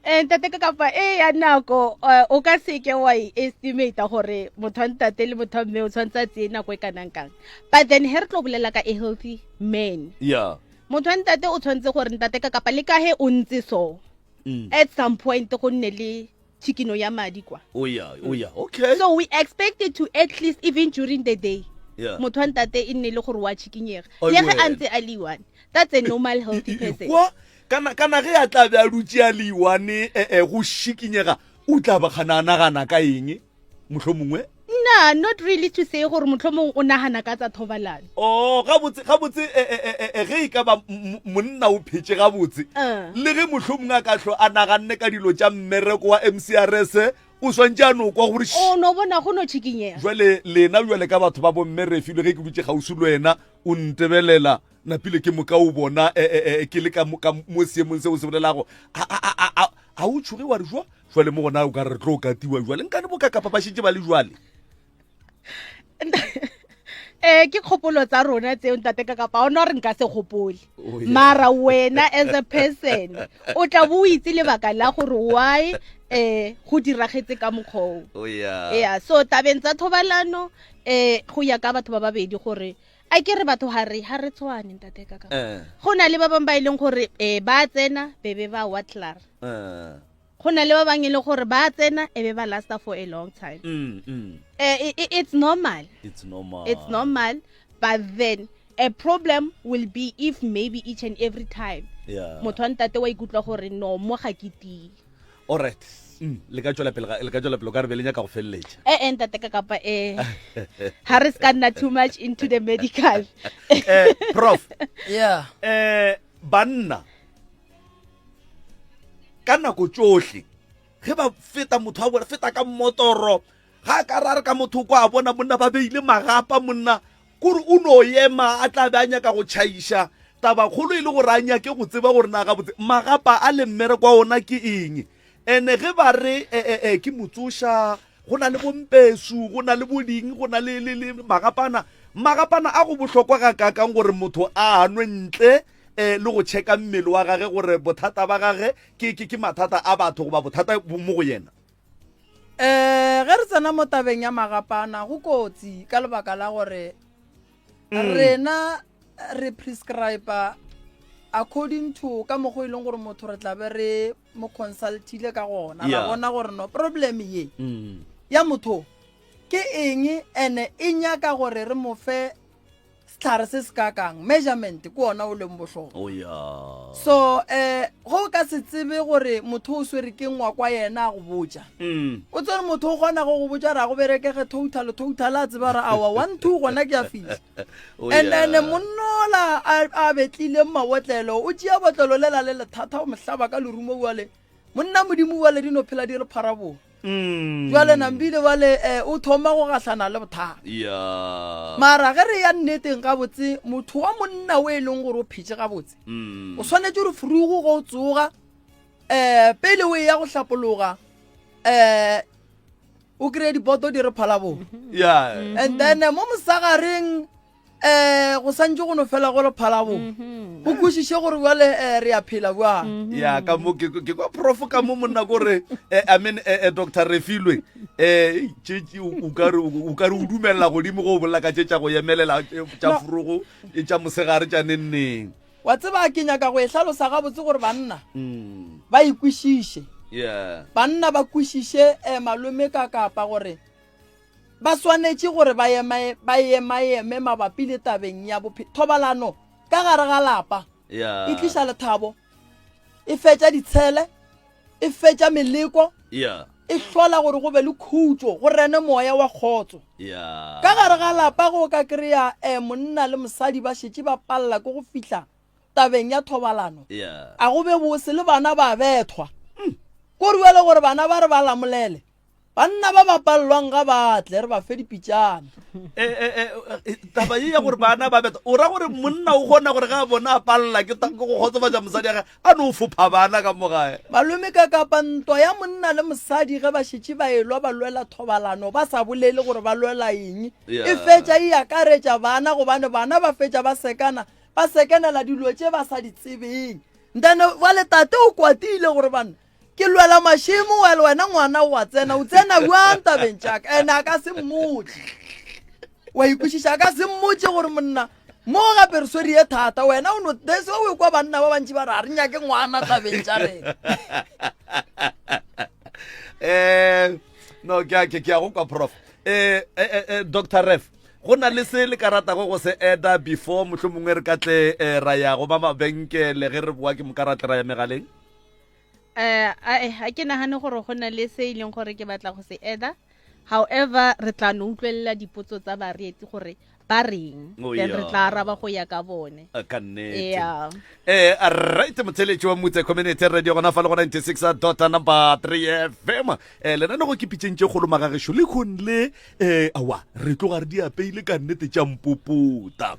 E: ntate ka kapa ya nako o ka seke wa estimate gore motho wa ntate le motho wa mme o tshwantsa tse nako e kanang kang, but then he re tlo bolela ka a healthy man. Motho wa ntate o tshwantse gore ntate ka kapa le ka he o ntse so at some point go nne le chikino ya madi kwa.
C: Okay,
E: so we expect it to at least even during the day motho wa ntate e nne le gore wa chikinyega le ge a ntse a le one. That's a normal healthy person.
C: kana ge a tla be a dutse a le one go šikinyega o tla ba kgananagana ka eng mohlomongwe?
E: Not really to say gore mohlomong o nagana ka tsa thobalano.
C: Gabotse ge e ka ba monna o phetse gabotse le ge mohlomong a ka tlo a naganne ka dilo tša mmereko wa MCRS o swantse a no kwa gore
E: no bona go no chikinyega.
C: jwale lena jwale ka batho ba bomme re filwe ge ke dutse gausi le wena o ntebelela napile ke moka o bona ke le ka mo seemong se o se bolelago a o tshoge wa re jwa jwale mo gona o ka re tlo katiwa jwale nka ne boka ka papashitse ba le jwale
E: ke kgopolo tsa rona tse ntate ka kapa ona re nka se gopole mara wena as a person o tla bo itse lebaka la gore why go diragetse ka mokgwa so tabeng tsa thobalano go ya ka batho ba babedi gore a ke re batho ha re tshwane ntate ka go na le ba bang ba ileng gore ba tsena bebe ba watlar go na le ba bang ile gore ba tsena ebe ba lasta for a long time it's normal but then a problem will be if maybe each and every time motho wa ntate wa ikutla gore no mo ga ke ti
C: all right le ka tswela pele ka re be le nya ka go felletša
E: ntate ka kapa ha re ska nna too much into the medical
C: prof
D: yeah
C: banna ka nako tsohle ge ba feta motho wa bona feta ka motoro ga ka ra re ka motho kwa bona monna ba beile magapa monna kore o no yema a tla banya ka go tšhaiša taba kgolo ile go ranya ke go tseba gore na ga botse magapa a le mmere kwa ona ke eng ene ge ba re ke motsoša go na le bompesu go na le boding go na le magapana a go bohlokwa ga kakang gore motho a anwe ntle le go checka mmele wa gage gore bothata ba gage ke mathata a batho goba bothata mo go yena
D: ge re tsena mo tabeng ya magapana go kotsi ka lebaka la gore rena re prescribe according to ka mo go ileng gore motho re tla be re mo consultile ka gona ra bona gore no problem ye ya motho ke eng ene e nyaka gore re mo fe setlhare se se kakang measurement ke ona o leng bohlokwa so go ka se tsebe gore motho o swere ke ngwa kwa yena go botja o tsere motho o gona go botja ra go berekege total a tseba ra awa 1 2 gona ke a fisa ene monnola a betlile mabotlelo o tšea botlelo le la le thata o mohlaba ka lerumo wale monna modimo wale di no phela di re pharabo jwale nambile wale o thoma go gahlana le bothata mara ge re ya nneteng ga botse motho wa monna o e leng gore o phitse ga botse o swanetse gore furugo go tsoga pele o ya go hlapologa o kry diboto di re phalabo and then mo mosagareng go santse go no fela go le phalabo o kwešiše gore wale re a phela bua
C: ya ka mo ke kwa prof ka mo monna gore I mean Dr. Refilwe o ka re o dumella godimo go bolla ka tšetša go emelela tša furugo tša mosegare tša nenneng
D: wa tseba ke nyaka go e hlalosa ga botse gore banna ba ikwešiše banna ba kwešiše malome ka kapa gore ba swanetse gore ba eme mabapi le tabeng ya thobalano ka gare ga lapa e tliša lethabo e fetša ditshele e fetša meleko e hlola gore go be le khutso go rene moya wa kgotso ka gare ga lapa go ka kry-a monna le mosadi ba šetše ba palela ke go fihla tabeng ya thobalano a go be bose le bana ba bethwa ko riwele gore bana ba re ba lamolele banna ba ba pallwang ga batle re ba fe dipitšana
C: taba ya gore bana ba beta o ra gore monna o gona gore ga bona a palla ke go khotsofatša mosadi ya a no fopha bana ka mogae
D: malome ka kapa ntwa ya monna le mosadi ge ba šetše ba elwa ba lwela thobalano ba sa bolele gore ba lwela eng e fetša e akaretša bana gobane bana ba fetša ba sekanela dilo tše ba sa di tsebeng ntane wa letate o kwatile gore bana ke lwela mašimo wa le wena ngwana o tsena bjang tabeng tšaka ene a ka se mmotse wa ikwešiša a ka se mmotse gore monna mo gape re swedi ye thata wena o notese o kwa banna ba bantši ba re a re nyake ngwana tabeng tša rena
C: no ke a go kwa prof Dr. Ref go na le se le karata go se eda before motlho mongwe re katle ra ya go ba mabenkele ge re boa ke mokaratle ra ya megaleng
E: a ke nagane gore go na le se e leng gore ke batla go se eda however re tla no utlwelela dipotso tsa bareetsi gore ba reng then re tla araba go ya ka bone
C: ka nnete right motheletši wa motse community radio gona fa le go 96.3 FM lena ne go ke pitšentše kgolo magagešo le khonle awa re tloga re di apeile ka nnete tša mpopota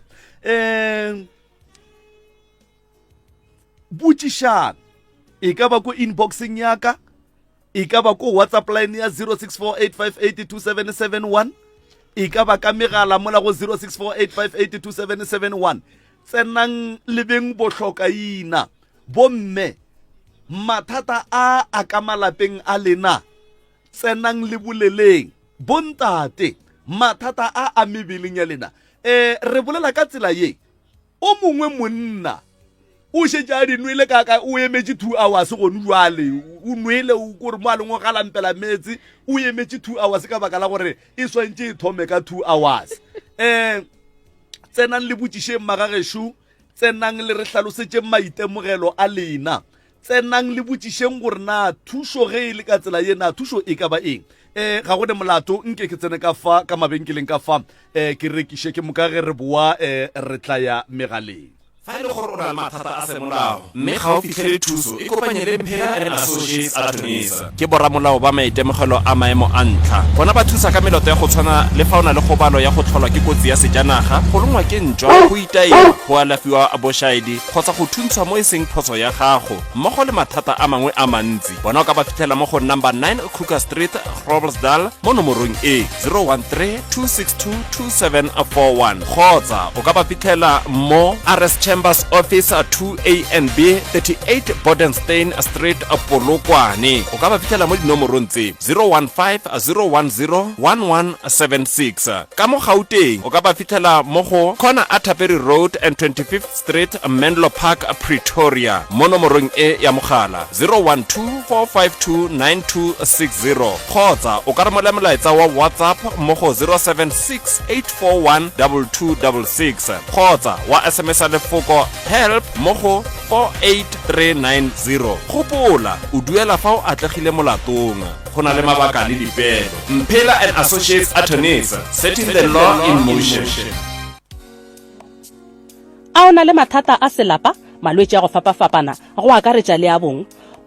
C: botšišana e ka ba ko inboxing yaka e ka ba ko WhatsApp line ya 0648582771 e ka ba ka megala mola go 0648582771 tsenang lebeng bohlokaina bomme mathata a ka malapeng a lena tsenang le boleleng bontate mathata a mebeleng ya lena re bolela ka tsela ye o mongwe monna o shetse a di nwele kaka o emetse 2 hours gone jwale o nwele o kore mo a leng go galampela metsi o emetse 2 hours ka baka la gore e swantse e thome ka 2 hours tsenang le botsišeng magagesho tsenang le re hlalosetse maitemogelo a lena tsenang le botsišeng gore na thušo ge e le ka tsela ye na thušo e ka ba eng ga go ne molato nke ke tsene ka fa ka mabenkeleng ka fa ke rekiše ke mokage re boa re tla ya megaleng
F: fa ile gore o na le mathata a semolao mme ga o fitlhele thuso e kopanye le Mpela and Associates Attorneys ke boramolao ba maitemogelo a maemo a ntlha bona ba thusa ka meloto ya go tshwana le fa o na le kgobalo ya go tlholwa ke kotsi ya sejanaga go lengwa ke ntšwa go itaela go alafiwa bošaedi kgotsa go thuntshwa mo e seng phoso ya gago mmogo le mathata a mangwe a mantsi bona o ka ba fitlhela mo go number 9 Kruger Street Groblersdal mo nomorong e 013-262-2741 kgotsa o ka ba fitlhela mo RS Chambers Office 2A and B 38 Bodenstein Street Polokwane o ka ba fitlhela mo dinomorong tse 015-010-1176 ka mo Gauteng o ka ba fitlhela mo go Corner Atterbury Road and 25th Street Menlo Park Pretoria mo nomorong e ya mogala 012-452-9260 kgotsa o ka re mola molaetsa wa WhatsApp mo go 076-841-2266 kgotsa wa SMS a lefoko help mo go 48390 gopola o duela fa o atlegile molatong go na le mabaka le dipelo Mpela and Associates Attorneys setting the law in motion
G: a ona le mathata a selapa malwetse a go fapafapana go akaretša le a bong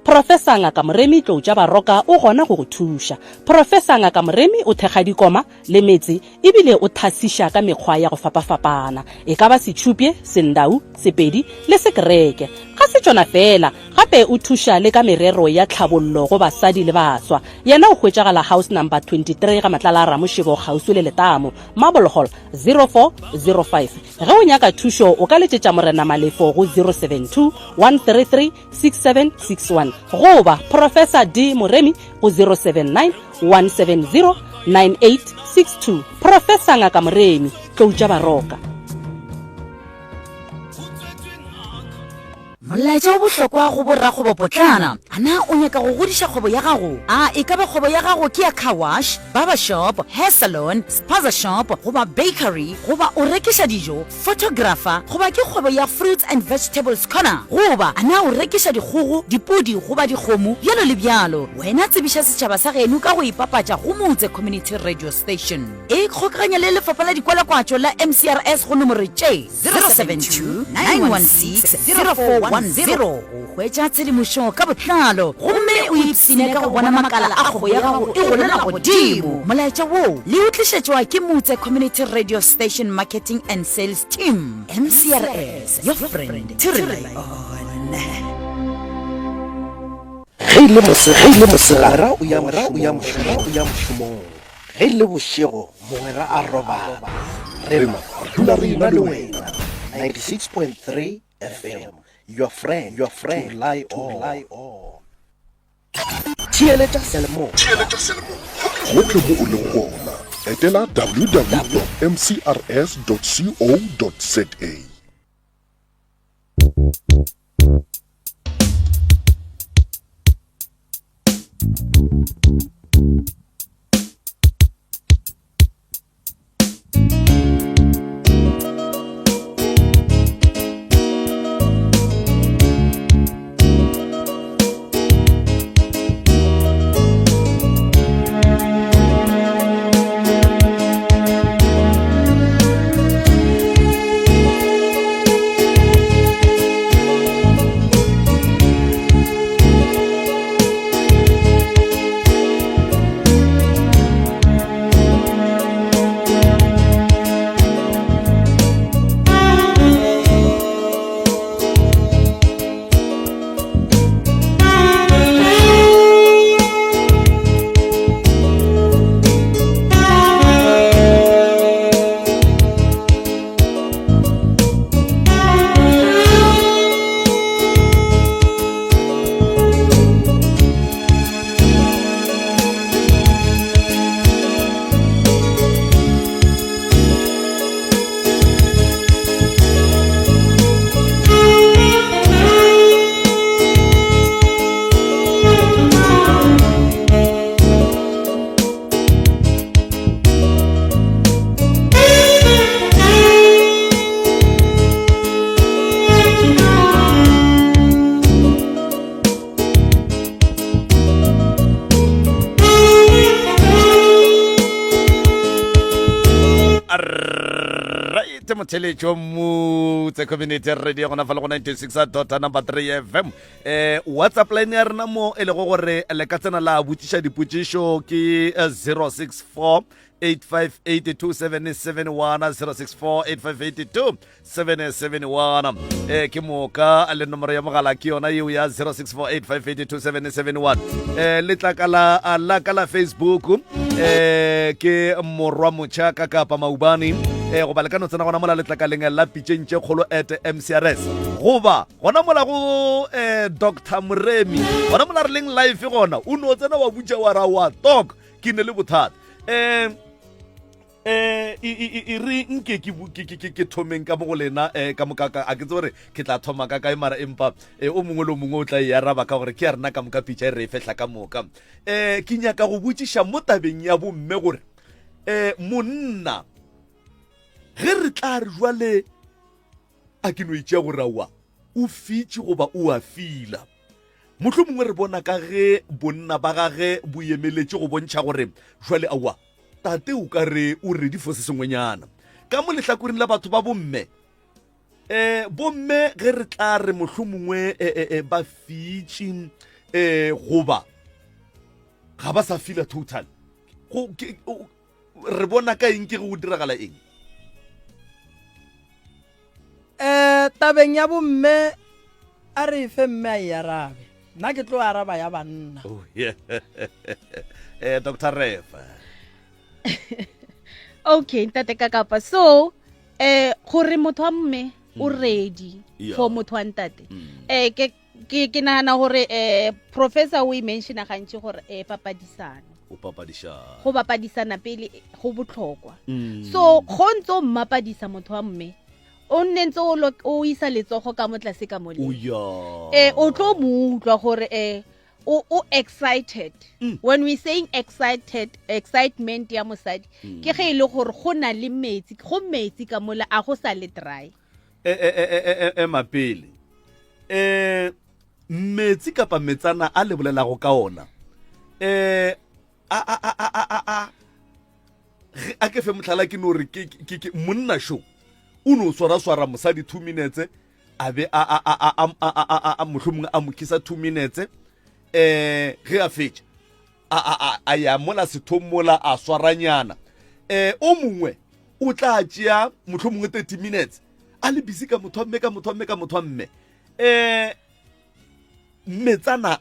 G: Professor Ngaka Moremi Tloutša Baroka o gona go go thuša. Professor Ngaka Moremi o thekga dikoma le metsi ebile o thasiša ka mekgwa ya go fapafapana e ka ba setšhupje sendau sepedi le sekereke ga se tšona fela gape o thuša le ka merero ya tlhabollo go basadi le baswa yena o hwetšagala house number 23 ga matlala a Ramošebo kgauswi le Letamo Marble Hall 0405 ge o nyaka thušo o ka letšetša morena malefo go 072 133 6761 goba Professor D Moremi go 079 170 9862 Professor Ngaka Moremi Tloutša Baroka.
H: Molaetša o bohlokwa go borrakgwebo potlana ana o nyaka go godiša kgwebo ya gago e ka ba kgwebo ya gago ke ya car wash barber shop hair salon spaza shop goba bakery goba o rekiša dijo photographer goba ke kgwebo ya fruits and vegetables corner goba ana o rekiša dikgogo dipudi goba dikgomo bjalo le bjalo wena tsebiša setšhaba sa geno ka go ipapatša go Motse Community Radio Station e kgokaganya le lefapha la dikwalakwatšo la MCRS go nomoro tše 072 916 041 0 o hwetša tshedimošo ka botlalo gomme o ipsine ka go bona makala a kgwebo ya gago e golela godimo molaetša wo le o tlišetšwa ke Motse Community Radio Station Marketing and Sales Team MCRS your friend to rely on
B: ge ile mosegara o ya mošomong ge ile bošego mogwera a robala re dula re ena le wena 96.3 FM your friend to rely on theeletša selemo
A: gotlhe mo o leng gona etela www.mcrs.co.za
C: right motheletšo motse community radio gona fa le go 96 number 3 fm whatsapp line ya rena mo e le go gore le ka tsena la botšiša dipotšišo ke 064 8582771 ke moka le nomoro ya mogala ke yona yeo ya 064 8582771 laka la facebook ke morwa motšhaka kapa maubane go ba le ka no tsena gona mola letlakaleng la pitšentše kgolo at mcrs goba gona mola go dr moremi gona mola re leng life gona o no tsena wa butša wa ra wa talk ke ne le bothata e re nke ke thomeng ka mo go lena ka mokaka a ke tse gore ke tla thoma ka kae mara empa o mongwe le mongwe o tla e araba ka gore ke ya rena ka moka pitša e re e fehla ka moka ke nyaka go botšiša mo tabeng ya bomme gore monna ge re tla re jwale a ke no itšea gore aowa o fitše goba o a fila motlho mongwe re bona ka ge bonna ba gage bo emeletše go bontšha gore jwale aowa tate o ka re o ready for se sengwenyana ka mo lehlakoreng la batho ba bomme bomme ge re tla re motlho mongwe ba fitše goba ga ba sa fila total re bona ka eng ke go diragala eng
D: tabeng ya bomme a re fe mme a e arabe nna ke tlo araba ya banna
C: dr refa
E: okay ntate kakapa so gore motho wa mme o ready for motho wa ntate ke nagana gore professor o i-mentiona gantši gore go bapadisana pele go botlhokwa so go ntse o mmapadisa motho wa mme o nne ntse o isa letsogo ka motlase ka mole o tlo mo utlwa gore o excited when we saying excitement ya mosadi ke ge ile gore go na le metsi ka mola a go sa le dry
C: mapele metsi kapa metsana a le bolelago ka ona a ke fe motlhala ke no re ke monna show o no swara mosadi 2 minutes a be a mohlomongwe a mo kisa 2 minutes ge a fetša a ya mola sethomola a swaranyana o mongwe o tla tšea motlho mongwe 30 minutes a le busy ka motho wa mme metsana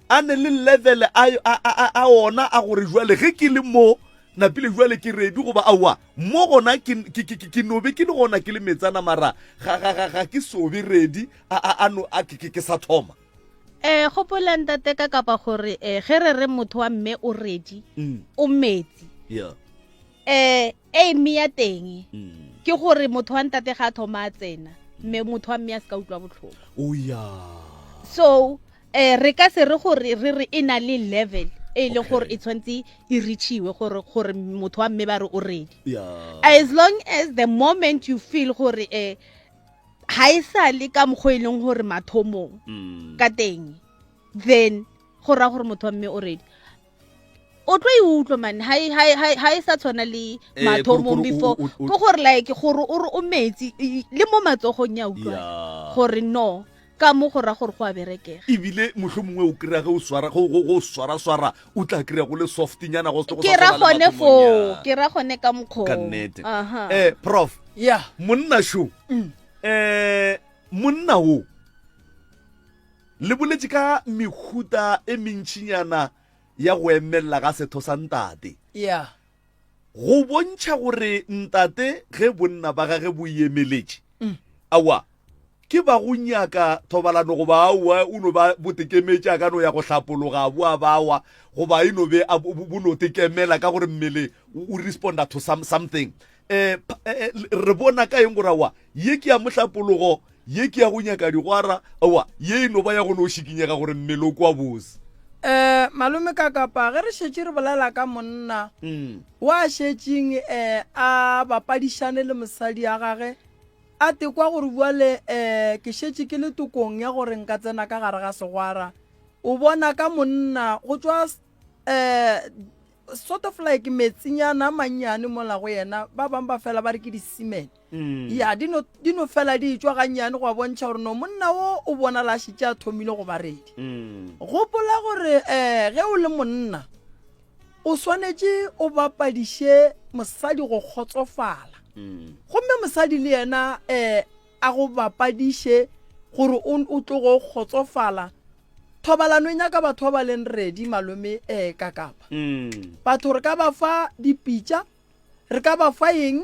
C: a ne le level a ona a gore jwale ge ke le mo na pele jwale ke ready goba awa mo gona ke nobe ke le gona ke le metsana mara ga ke sobe ready a ke sa thoma
E: go pola ntate ka kapa gore ge re re motho wa mme o ready o metsi mme ya teng ke gore motho wa ntate ga thoma a tsena mme motho wa mme a se ka utlwa botlhoko so re ka se re gore re re ena le level e le gore e tshwantse e reachiwe gore motho wa mme ba re o ready as long as the moment you feel gore ha isa le ka mogweleng gore mathomong ka teng then go ra gore motho wa mme o ready o tlo e utlwa man ha isa tshwana le mathomong before go gore like gore o metsi le mo matsogong ya utlwa gore no ka mo go ra gore go a berekega
C: ebile mohlomongwe o kry-a ge go swara o tla kry-a go le soft nyana
E: ke ra gone ka mokgwa
C: ka nnete prof monna sho monna wo le boletše ka mehuta e mentšinyana ya go emelela ga setho sa ntate go bontšha gore ntate ge bonna ba gage bo emeletše awa ke ba go nyaka thobalano goba awa o no ba botekemetša ka no ya go hlapologa boa bawa goba e no be bo no tekemela ka gore mmele o responda to something re bona ka eng gore awa ye ke ya mohlapologo ye ke ya go nyaka digwara awa ye no ba ya go no šikinyega gore mmele o kwa bose
D: malome ka kapa ge re šetše re bolela ka monna wa šetšeng a bapadišane le mosadi ya gage a tekwa gore buale ke šetše ke le tokong ya gore nka tsena ka gare ga segwara o bona ka monna go tšwa sort of like metsinyana manyane mola go yena ba bang ba fela ba re ke di-semen ya di no fela di tswa ganyane go bontšha gore no monna o bona la šitše a thomile go baredi gopola gore ge o le monna o swanetše o bapadiše mosadi go kgotsofala gomme mosadi le yena a go bapadiše gore o tlo go kgotsofala thobalano e nyaka batho ba leng ready malome ka kapa batho re ka ba fa dipitša re ka ba fa eng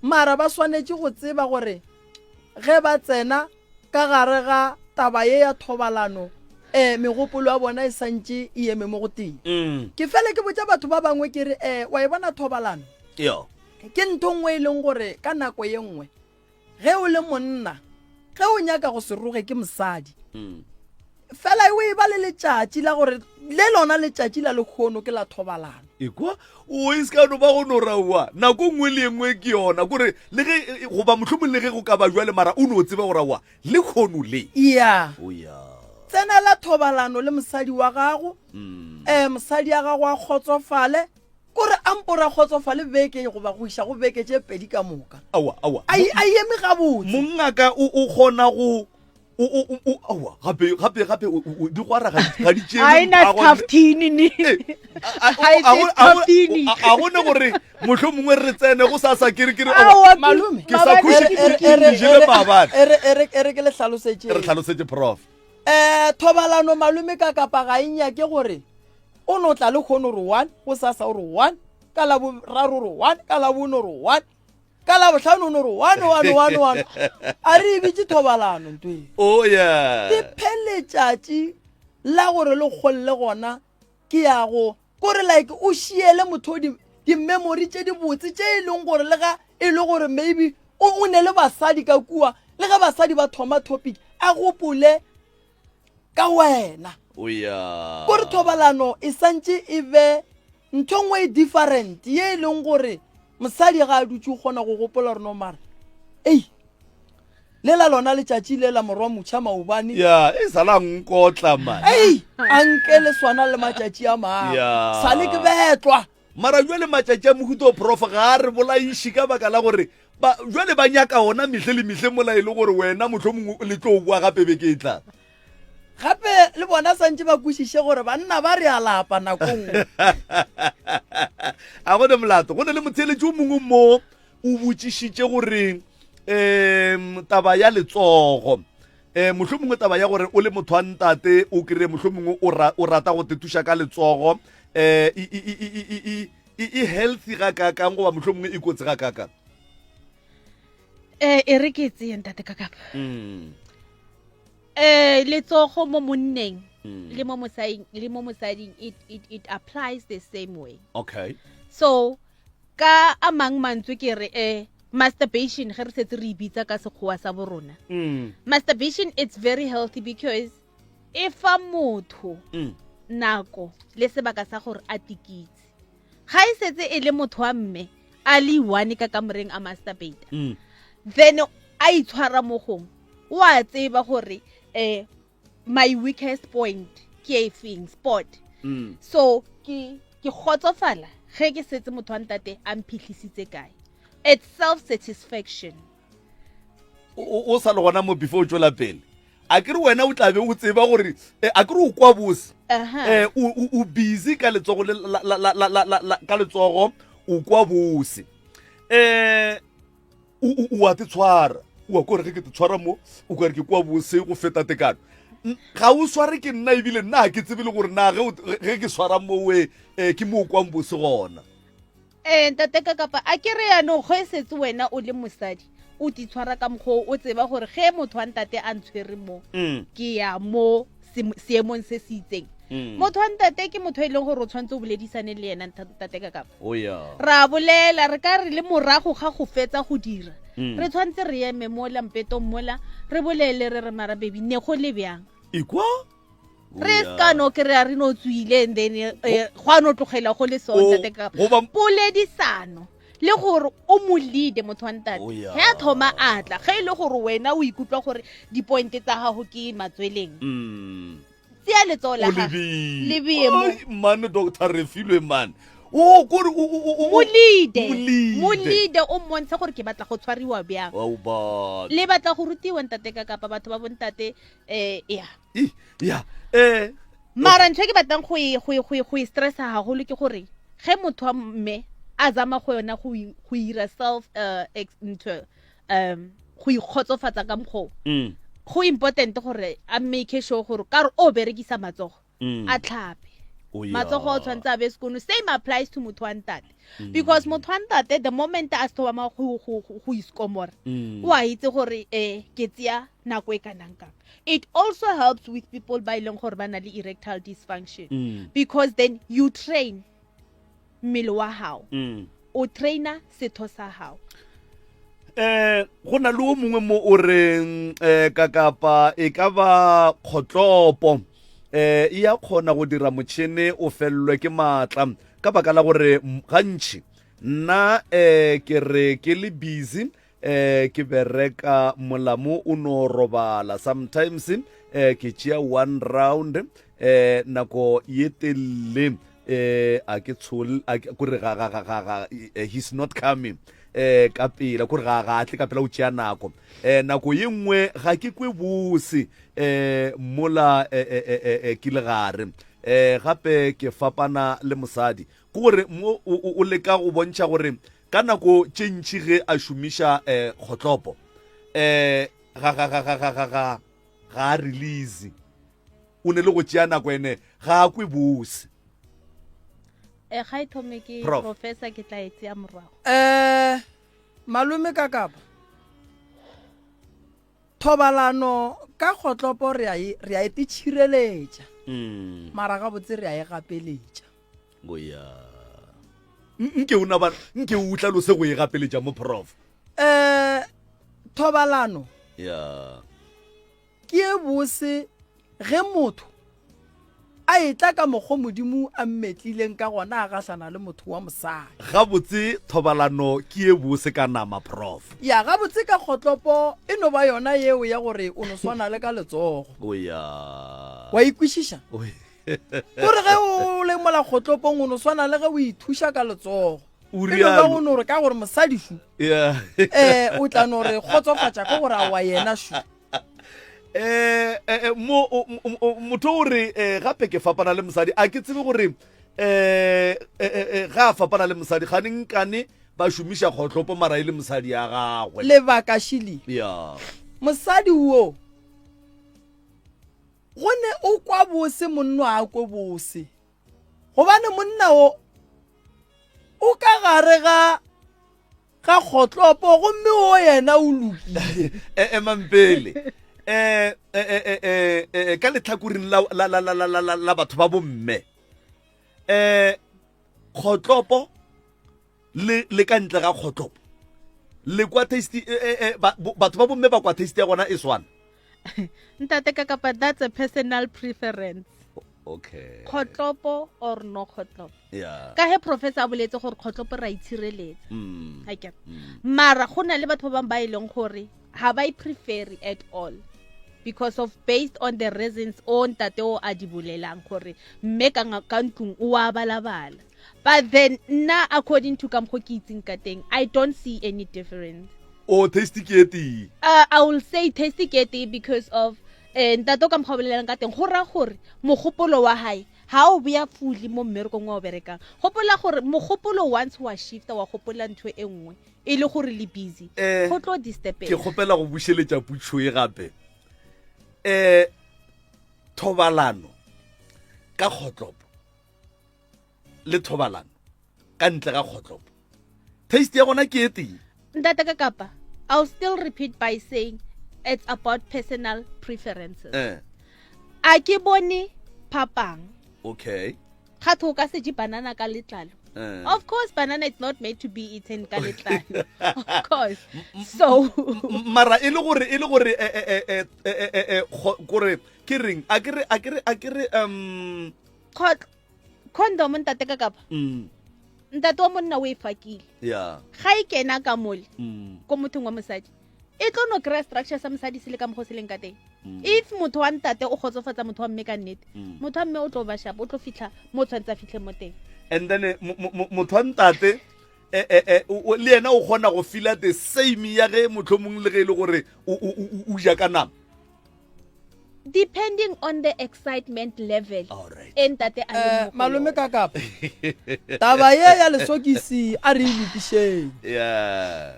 D: mara ba swanetše go tseba gore ge ba tsena ka gare ga taba ye ya thobalano megopolo ya bona e santše e eme mo go teng ke fele ke botsa batho ba bangwe ke re wa e bona thobalano ke ntho nngwe e leng gore ka nako ye nngwe ge o le monna ge o nyaka go se roge ke mosadi fela o e ba le letšatši la gore le lona letšatši la lekgono ke la thobalano
C: ekwa o iska no ba go no rawa nako nngwe le nngwe ke yona gore le ge go ba mohlomong le ge go ka ba jwa le mara o no tseba go rawa le khono le
D: ya
C: o ya
D: tsena la thobalano le mosadi wa gago mosadi ya gago a kgotsofale kore ampora kgotsofale beke go ba go isha go beke tše pedi ka moka
C: awa
D: a eme gabotse
C: mongaka o kgona go awa gape di gwara ga di tšee a gone gore motlho mongwe re tsene go sa kere ke sa khushe maabane
D: ere ke le
C: tlhalosetse prof
D: thobalano malume ka kapa ga enya ke gore o no tla le khono re 1 go sasa o re 1 ka la boraro re 1 ka la bono re 1 ka la bohlano no re 1 a re bitse thobalano ntwe
C: oh yeah
D: di pheletšatši la gore le kgolle gona ke ya go gore like o šiele motho di memory tše di botse tše e leng gore le ga e le gore maybe o ne le basadi ka kua le ga basadi ba thoma topic a gopole ka wena
C: o ya
D: gore thobalano e santše e be ntho nngwe different ye e leng gore mosadi ga a dutse o kgona go gopola gore no mara le la lona letšatši le la morwa motšha maobane
C: ya e sala nkotla man
D: a nke le swana le matšatši a maa sale ke betlwa
C: mara jwale matšatši a mohuto prof ga a re bolaiši ka baka la gore jwale ba nyaka ona mehle le mehle mola e le gore wena motlho mongwe le tlo bua gape be ke e tlang
D: gape le bona santse ba kwešiše gore banna ba re alapa nakong
C: a gone molato go ne le motheletši o mongwe mo o botšišitše gore taba ya letsogo mohlomongwe mongwe taba ya gore o le motho wa ntate o kry mohlomongwe o rata go tetuša ka letsogo e healthy ga kakang goba mohlomongwe e kotsi ga kakang
E: e re ke tseye ntate ka kapa letsogo mo monneng le mo mosading it applies the same way
C: okay
E: so ka amang mantswe ke re masturbation ge re setse re bitsa ka sekgowa sa borona masturbation it's very healthy because if a motho nako le sebaka sa gore a tikitse ga e setse e le motho wa mme a le 1 ka kamoreng a masturbate then a itshwara mo gong wa tseba gore my weakest point ke e feng spot so ke kgotsofala ge ke setse motho wa ntate a mphihlisitse kae it's self satisfaction
C: o sa le gona mo before o tšwela pele a kere wena o tlabe o tseba gore a kere o kwa bose o busy ka letsogo ka letsogo o kwa bose o a te tshwara o a kore ge ke te tshwara mo o kare ke kwa bose go feta tekano ga o sware ke nna ebile nna ke tsebile gore na ge ke swara mowe ke mo o kwang bose gona
E: ntate ka kapa a kere yaanong go e setse wena o le mosadi o ti tshwara ka mokgwa o tseba gore ge motho wa ntate a ntshwere mo ke ya mo seemong se se itseng motho wa ntate ke motho e leng gore o tshwanetse o boledisane le yena ntate ka kapa ra bolela re ka re le morago ga go fetsa go dira re tshwanetse re eme mo lampetong mola re bolele re re mara baby ne go le bjang
C: ikwa
E: re ska no ke re a re no tswile and then go a no tlogela go le sona ntate ka kapa poledisano le gore o mo lead motho wa ntate ge a thoma atla ge e le gore wena o ikutlwa gore di-point tsa gago ke matsweleng tseya letsogo la gago le beye mo
C: man doctor refilwe man o kore o
E: molide o mmontshe gore ke batla go tshwariwa bjang le batla go rutiwa ntate ka kapa batho ba bontate mara ntho e ke batlang go e stressa haholo ke gore ge motho wa mme a zama go yona go ira self into go ikgotsofatsa ka mokgo go important gore a make sure gore ka re o berekisa matsogo a tlhape matsogo o tshwantse a be sekono. Same applies to motho wa ntate because motho wa ntate the moment a se thoma go iskomora o a itse gore ke tsia nako e kanang kang. It also helps with people ba ileng gore ba na le erectile dysfunction because then you train mmele wa hao o trainer setho sa hao.
C: Go na le o mongwe mo o reng kakapa e ka ba kgotlopo ya khona go dira motšhene o fellwe ke maatla ka baka la gore gantši nna ke re ke le busy ke bereka molamo o no robala sometimes ke tšea one round nako ye telele a ke tshol kore he's not coming ka pela kore ga tle ka pela o tšea nako ye nngwe ga ke kwe bose mola ke le gare gape ke fapana le mosadi ke gore mo o leka go bontšha gore ka nako tše ntši ge a šomiša kgotlopo ga release o ne le go tšea nako ene ga a kwe bose
E: ga e thome ke professor ke tla etse ya morago
D: malome ka kapa thobalano ka kgotlopo re a e tšhireletša mara ga botse re a e gapeletša
C: nke o tlalose go e gapeletša mo prof
D: thobalano ke e bose ge motho a etla ka mokgwa modimo a mmetlileng ka gona a gahlana le motho wa mosadi
C: ga botse thobalano ke e bose ka nama prof
D: ya ga botse ka kgotlopo e no ba yona yeo ya gore o no swana le ka letsogo wa ikwišiša gore ge o le mola kgotlopong o no swana le ge o ithuša ka letsogo o no re ka gore mosadi šu o tla no re kgotsofatša ka gore a wa yena šu
C: motho o re gape ke fapana le mosadi a ke tsebe gore ga a fapana le mosadi ga nenkane ba šomiša kgotlopo mara e le mosadi ya gagwe
D: lebaka šili mosadi wo gone o kwa bose monno a kwe bose gobane monna o ka gare ga kgotlopo gomme o yena o lokile
C: mampele ka letlhakoring la batho ba bomme kgotlopo le ka ntle ga kgotlopo le kwa taste batho ba bomme ba kwa taste ya gona e swana
E: ntate ka kapa that's a personal preference
C: okay
E: kgotlopo or no kgotlopo ka he professor a boletse gore kgotlopo ra itshireletsa mara go na le batho ba bang ba ileng gore ha ba I prefer at all because of based on the reasons on ntate o a di bolelang gore mme ka ntlong o a balabala but then na according to kam go ke itseng ka teng I don't see any difference
C: tasty keti
E: I will say tasty keti because of ntate o ka mkgobolelang ka teng go ra gore mogopolo wa hae ha o bea fully mo mmerekong wa o berekang gopola gore mogopolo once wa shifta wa gopola ntho e nngwe e le gore le busy go tlo disturb
C: ke gopela go bušeletša putšho e gape thobalano ka kgotlopo le thobalano ka ntle ga kgotlopo taste ya gona ke e teng
E: ntate ka kapa I'll still repeat by saying it's about personal preferences a ke bone phapang
C: okay
E: ga tho ka se di banana ka letlalo of course banana is not made to be eaten ka letlalo of course so
C: mara e le gore gore ke reng a kere
E: condom ntate ka kapa ntate wa monna o e fakile ga e kena ka mole ko mothong wa mosadi e tlo no kry structure sa mosadi se le ka mo go se leng ka teng if motho wa ntate o khotsofatsa motho wa mme ka nnete motho wa mme o tlo ba sharp o tlo fitlha mo tshwantsa fitlhe mo teng
C: and then motho wa ntate le yena o kgona go fila the same ya ge motlhomong le ge e le gore o ja ka nama?
E: Depending on the excitement level.
C: Alright.
E: Entate a
D: malome ka kapa taba ye ya lesokisi a re lokišeng.
C: Yeah.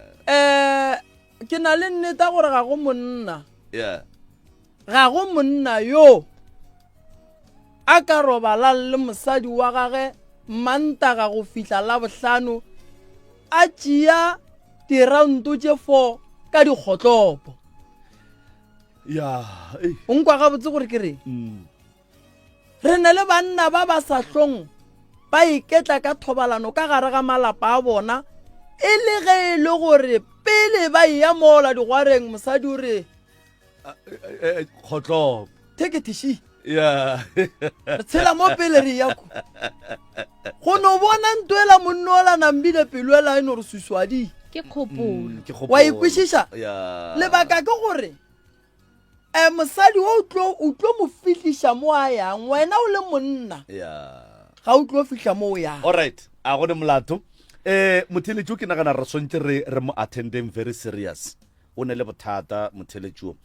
D: Ke na le nneta gore ga go monna.
C: Yeah.
D: Ga go monna yo a ka robala le mosadi wa gage Mantaga go fihla la bohlano a tšea diraundo tše 4 ka dikgotlopo.
C: Yeah.
D: O nkwa gabotse gore ke reng? Re na le banna ba ba sa hlong ba iketla ka thobalano ka gare ga malapa a bona e le ge e le gore pele ba ya mola digwareng mosadi o re
C: Kgotlopo.
D: take it easy.
C: Yeah.
D: Re tshela mo pele re ya ko. Go no bona ntwela monnola nambile pelwela eno re suswadi.
E: Ke kgopolo.
D: Wa ikwishisha?
C: Yeah.
D: Lebaka ke gore mosadi o tlo mo fihlisha mo a yang wena o le monna.
C: Yeah.
D: Ga o tlo fihla mo o yang.
C: All right. A go ne molato. Motheletšo ke nagana re swantse re mo attending very serious. O ne le bothata motheletšo.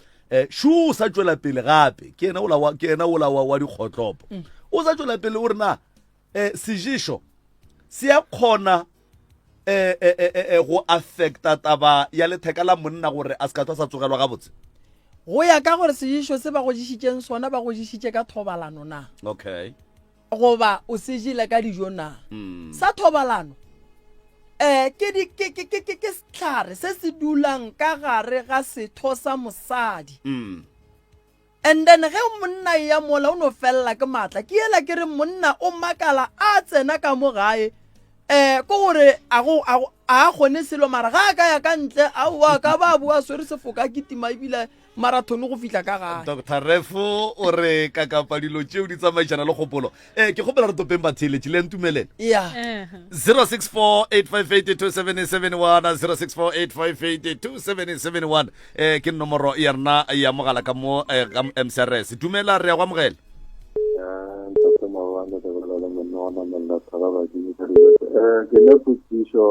C: Shu sa tswela pele gape ke ena ola wa dikgotlopo. O sa tswela pele o re na sejisho se ya khona go affecta taba ya letheka la monna gore a ska sa tsogelwa ga botse.
D: Go ya ka gore sejisho se ba go jishitšeng sona ba go jishitše ka thobalano na.
C: Okay.
D: Goba o se jile ka dijo na. Sa thobalano ke setlhare se se dulang ka gare ga setho sa mosadi. And then ge monna ya mola o no fella ke matla ke ela ke re monna o makala a tsena ka mo gae ko gore a gone selo mara ga ka ya ka ntle a wa ka ba bua swere sefoka kitima ibile marathon go fitla ka gae.
C: Dr. Refo o re ka kapa dilo tšeo di tsamaisana le kgopolo. Ke kgopela re topeng batheletši le ntumele.
D: Yeah.
C: 064-858-2771 064-858-2771 ke nomoro ya rena ya mogala ka mo MCRS. Dumela re ya go amogela.
I: Ke ne putsišo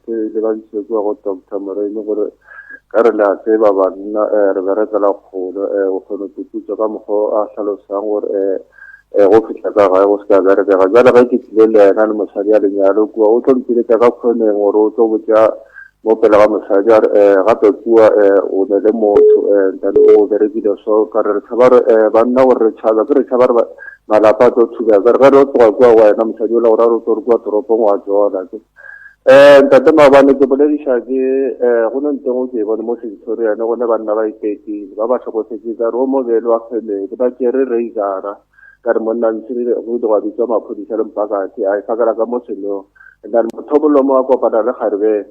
I: ke lebantšhe kwa go Dr. Moremi gore ka re la tseba banna re berekela kgolo o kgone putsišo ka mokgwa a hlalosang gore go fihla ka gae go se ka berekega jale ge ke tlile le ena le mosadi a lenyalo kua o tlo mpiletša ka kgoneng gore o tlo botša mo pele ga mosadi a re gape kua o ne le motho ntane o berekile so ka re tšhaba re banna gore re tšhaba ke re tšhaba re malapa a tlo thubea ka re ge re o tloga kua wena mosadi o la gore a re o tlo re kua toropong wa jona ntate maabane ke bolediša ke go ne nteng o ke bone mo Victoriane go ne banna ba itetile ba ba tlhokofetse ka re o mobele wa family ba kere razara ka re monna ntshire go di ga bitsa maphodisa le mpakati a ifakela ka mo selong then mothobolo mo a kopana le garebe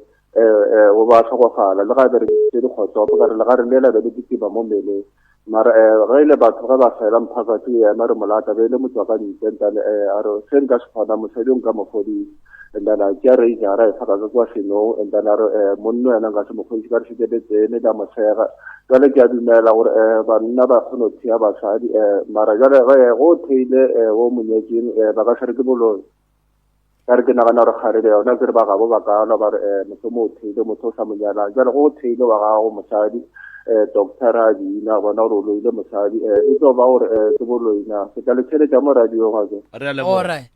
I: o ba tlhokofala le ga be re tse di khotsopo ka re le ga re lela le ditima mo meleng mara ga ile batho ga ba fela mpakati ya mare molata be le motho ka ntentane a re se nka se khona mosadi o nka mofodi ndana ke re jara e faka ka kwa seno ndana re monno yana ga se mokgwedi ka re shitele tsene da mosega jale ke a dumela gore banna ba kgone tia basadi mara jale go theile o monyeking ba ka se re ke boloi ka re ke nagana gore gare le yona ke re ba gabo ba ka lwa ba re motho mo theile motho o sa monyala jale go theile wa gago mosadi Dr. Adina bona gore o loile mosadi e tlo ba gore ke boloina se ka le tšhelete mo radio ga ke
D: alright.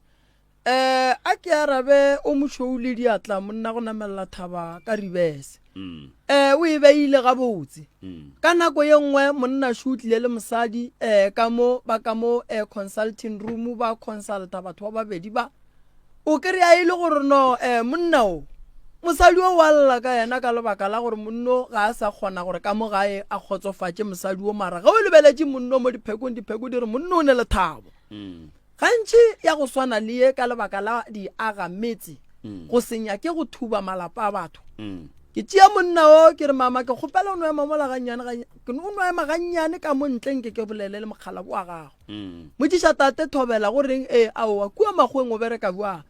D: A ke arabe o mošou le diatla monna go namela thaba ka ribese o e beile gabotse ka nako ye nngwe monna šutlile le mosadi ka mo consulting room ba consulta batho ba babedi ba o kry a ile gore no monna o mosadi o wa lla ka yena ka lebaka la gore monno ga a sa kgona gore ka mo gae a kgotsofatše mosadi o mara ga o lebeletše monno mo dipheko di re monno o ne le thabo gantši ya go swana le ye ka lebaka la di aga metse go senya ke go thuba malapa a batho ke tšea monna o ke re mama ke kgopela o no ema mola gannyane ke no ema gannyane ka mo ntleng ke bolele le mogala wa gago motšiša tate thobela goreng aowa kua magweng o bereka bua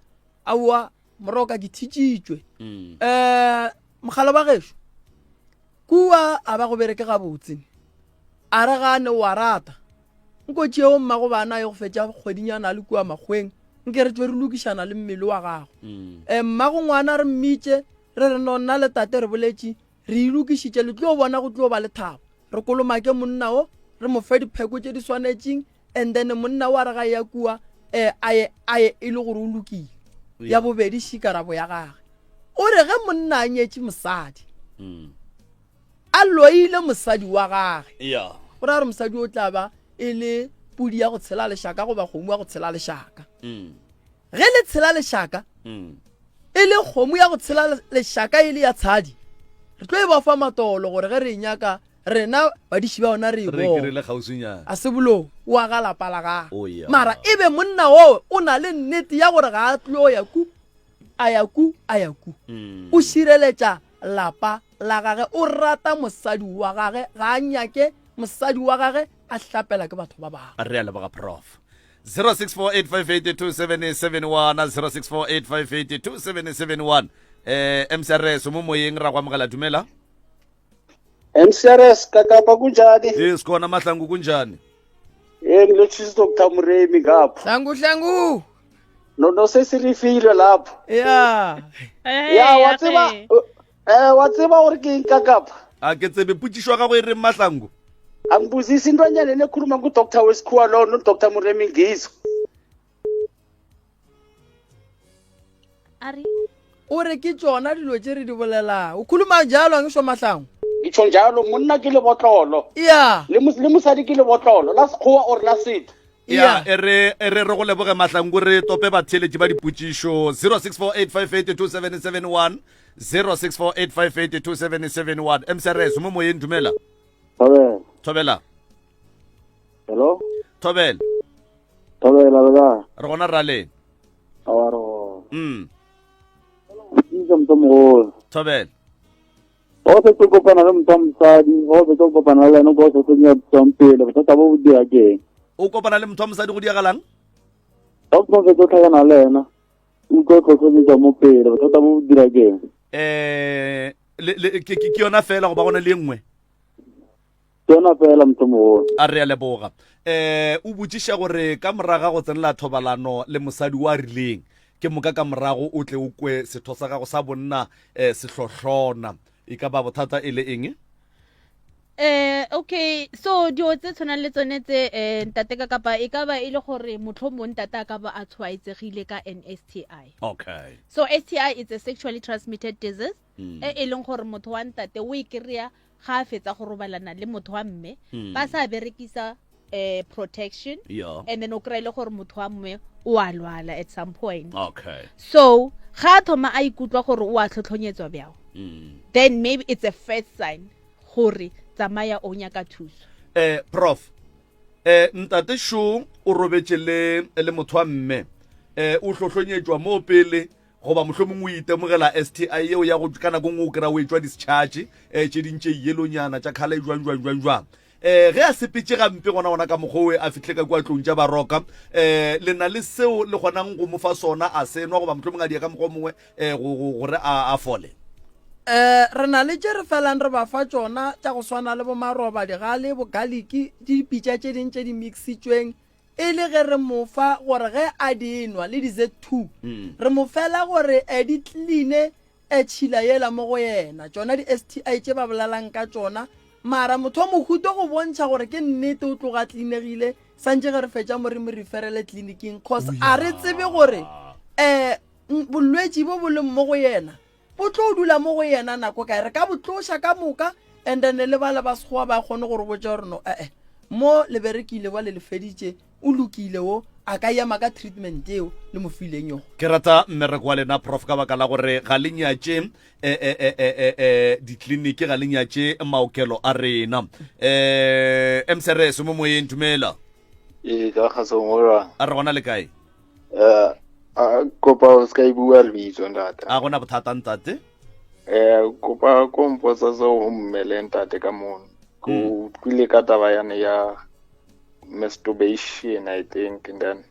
D: aowa moroka ke thitšitšwe mogala wa gešo kua a ba go bereke gabotse a re gane wa rata nko tšeo mmago bana ye go fetša kgwedinyana le kua magweng nke re tlo re lokišana le mmele wa gago mmago ngwana re mmitše re re no nna le tate re boletše re ilokišitše le tlo bona go tlo ba le thabo re kolomake monna o re mo fe dipheko tše di swanetšeng and then monna wa re ga ya kua a ye e le gore o lokile ya bobedi šikarabo ya gage o re ge monna a nyetše mosadi a loile mosadi wa gage go ra re mosadi o tla ba e le pudi ya go tshela lešaka goba kgomo ya go tshela lešaka ge le tshela lešaka e le kgomo ya go tshela lešaka e le ya tshadi re tlo e ba fa matolo gore ge re nyaka rena badiši ba ona re bona a se bolo wa ga lapa la gago mara ebe monna o o na le nnete ya gore ga a tlo ya ku a ya ku o šireletša lapa la gage o rata mosadi wa gage ga a nyake mosadi wa gage a hlapela ke batho ba bangwe
C: re a leboga prof 0648582771 0648582771 MCRS mo moyeng ra go amogela dumela
J: MCRS kakapa kunjani
C: yes kona mahlangu kunjani
J: ngilotshisa Dr Muremi ngapho
D: hlangu
J: no sesirifile lapho watseba gore ke kakapa
C: a ke tsebe putsiswa ga go e re mahlangu
J: angibuzisa intwanyana nekhuluma ku-Dr wesikhuwa lo no-Dr Muremi Ngizo
E: ari
D: o re ke tsona dilo tše re di bolela o khuluma jalo a ngisho mahlangu
J: itsho njalo monna ke le botlolo le mosadi ke le botlolo la sekgowa or la setho
C: re go leboge mahlangu re tope batheletši ba diputsišo 0648582771 0648582771 MCRS mo moyeng dumela thobela
J: hello
C: thobela
J: bega
C: re gona ra leng thobela
J: o se tlo kopana le mosadi o se tlo kopana le ena go se tsenya tsompele bothata bo dira keng
C: o kopana le motho wa mosadi go diagalang
J: o tlo se tlo tlhagana le ena o tlo tlhotlhometsa mo pele bothata bo dira keng
C: ke yona fela go ba gona le nngwe
J: yona fela mthomogolo
C: a re a leboga o botsiša gore ka moraga go tsenela thobalano le mosadi wa rileng ke moka ka morago o tle o kwe setho sa gago sa bonna sehlohlona e ka ba bothata e le eng
E: okay so dio tse tshwanang le tsone tse ntate ka kapa e ka ba e le gore motlhomo ntate a ka ba a tshwaetsegile ka an STI
C: okay
E: so STI is a sexually transmitted disease e leng gore motho wa ntate o ikry-a ga a fetsa go robalana le motho wa mme ba sa berekisa protection and then o kry-ile gore motho wa mme o a lwala at some point
C: okay
E: so ga thoma a ikutlwa gore o a tlhotlhonyetswa bjao then maybe it's a first sign gore tsamaya o nyaka thuso
C: prof ntate sho o robetse le motho wa mme o hlohlonyetswa mo pele goba mohlomong o itemogela STI eo ya go kana go o kra o etswa discharge tše dintše yelonyana tša khala jwang ge a sepetse gampe gona ka mogowe a fihle ka kwa tlong tša baroka le na le seo le gonang go mofa sona a senwa goba mohlomong a dia ka mogo mongwe gore a fole
D: re na le tše re felang re ba fa tšona tša go swana le bo maroba digale bo galiki dipitša tše ding tše di mixitšweng e le ge re mofa gore ge a dinwa le di Z2 re mo fela gore di clean tšhila yela mo go yena tšona di STI tše ba bolelang ka tšona mara motho mo huto go bontšha gore ke nnete o tloga cleanegile santse ge re fetša mo re mo referele tleliniking cause a re tsebe gore bolwetši bo bo leng mo go yena bo tlo dula mo go yena nako kae re ka botloša ka moka and then le ba sekgowa ba kgone gore botša gore no mo le berekile ba le feditše o lokile o a ka ema ka treatment eo le mo fileng yo
C: ke rata mmereko wa lena prof ka baka la gore ga le nyatše ditleliniki ga le nyatše maokelo a rena MCRS mo moyeng dumela
J: ka gasongora
C: a re gona le kae
J: kopa o ska ibua lebitso ntate
C: a gona bothata ntate
J: kopa kompotsa so ho mmele ntate ka mono go tlile ka taba yana ya masturbation I think and then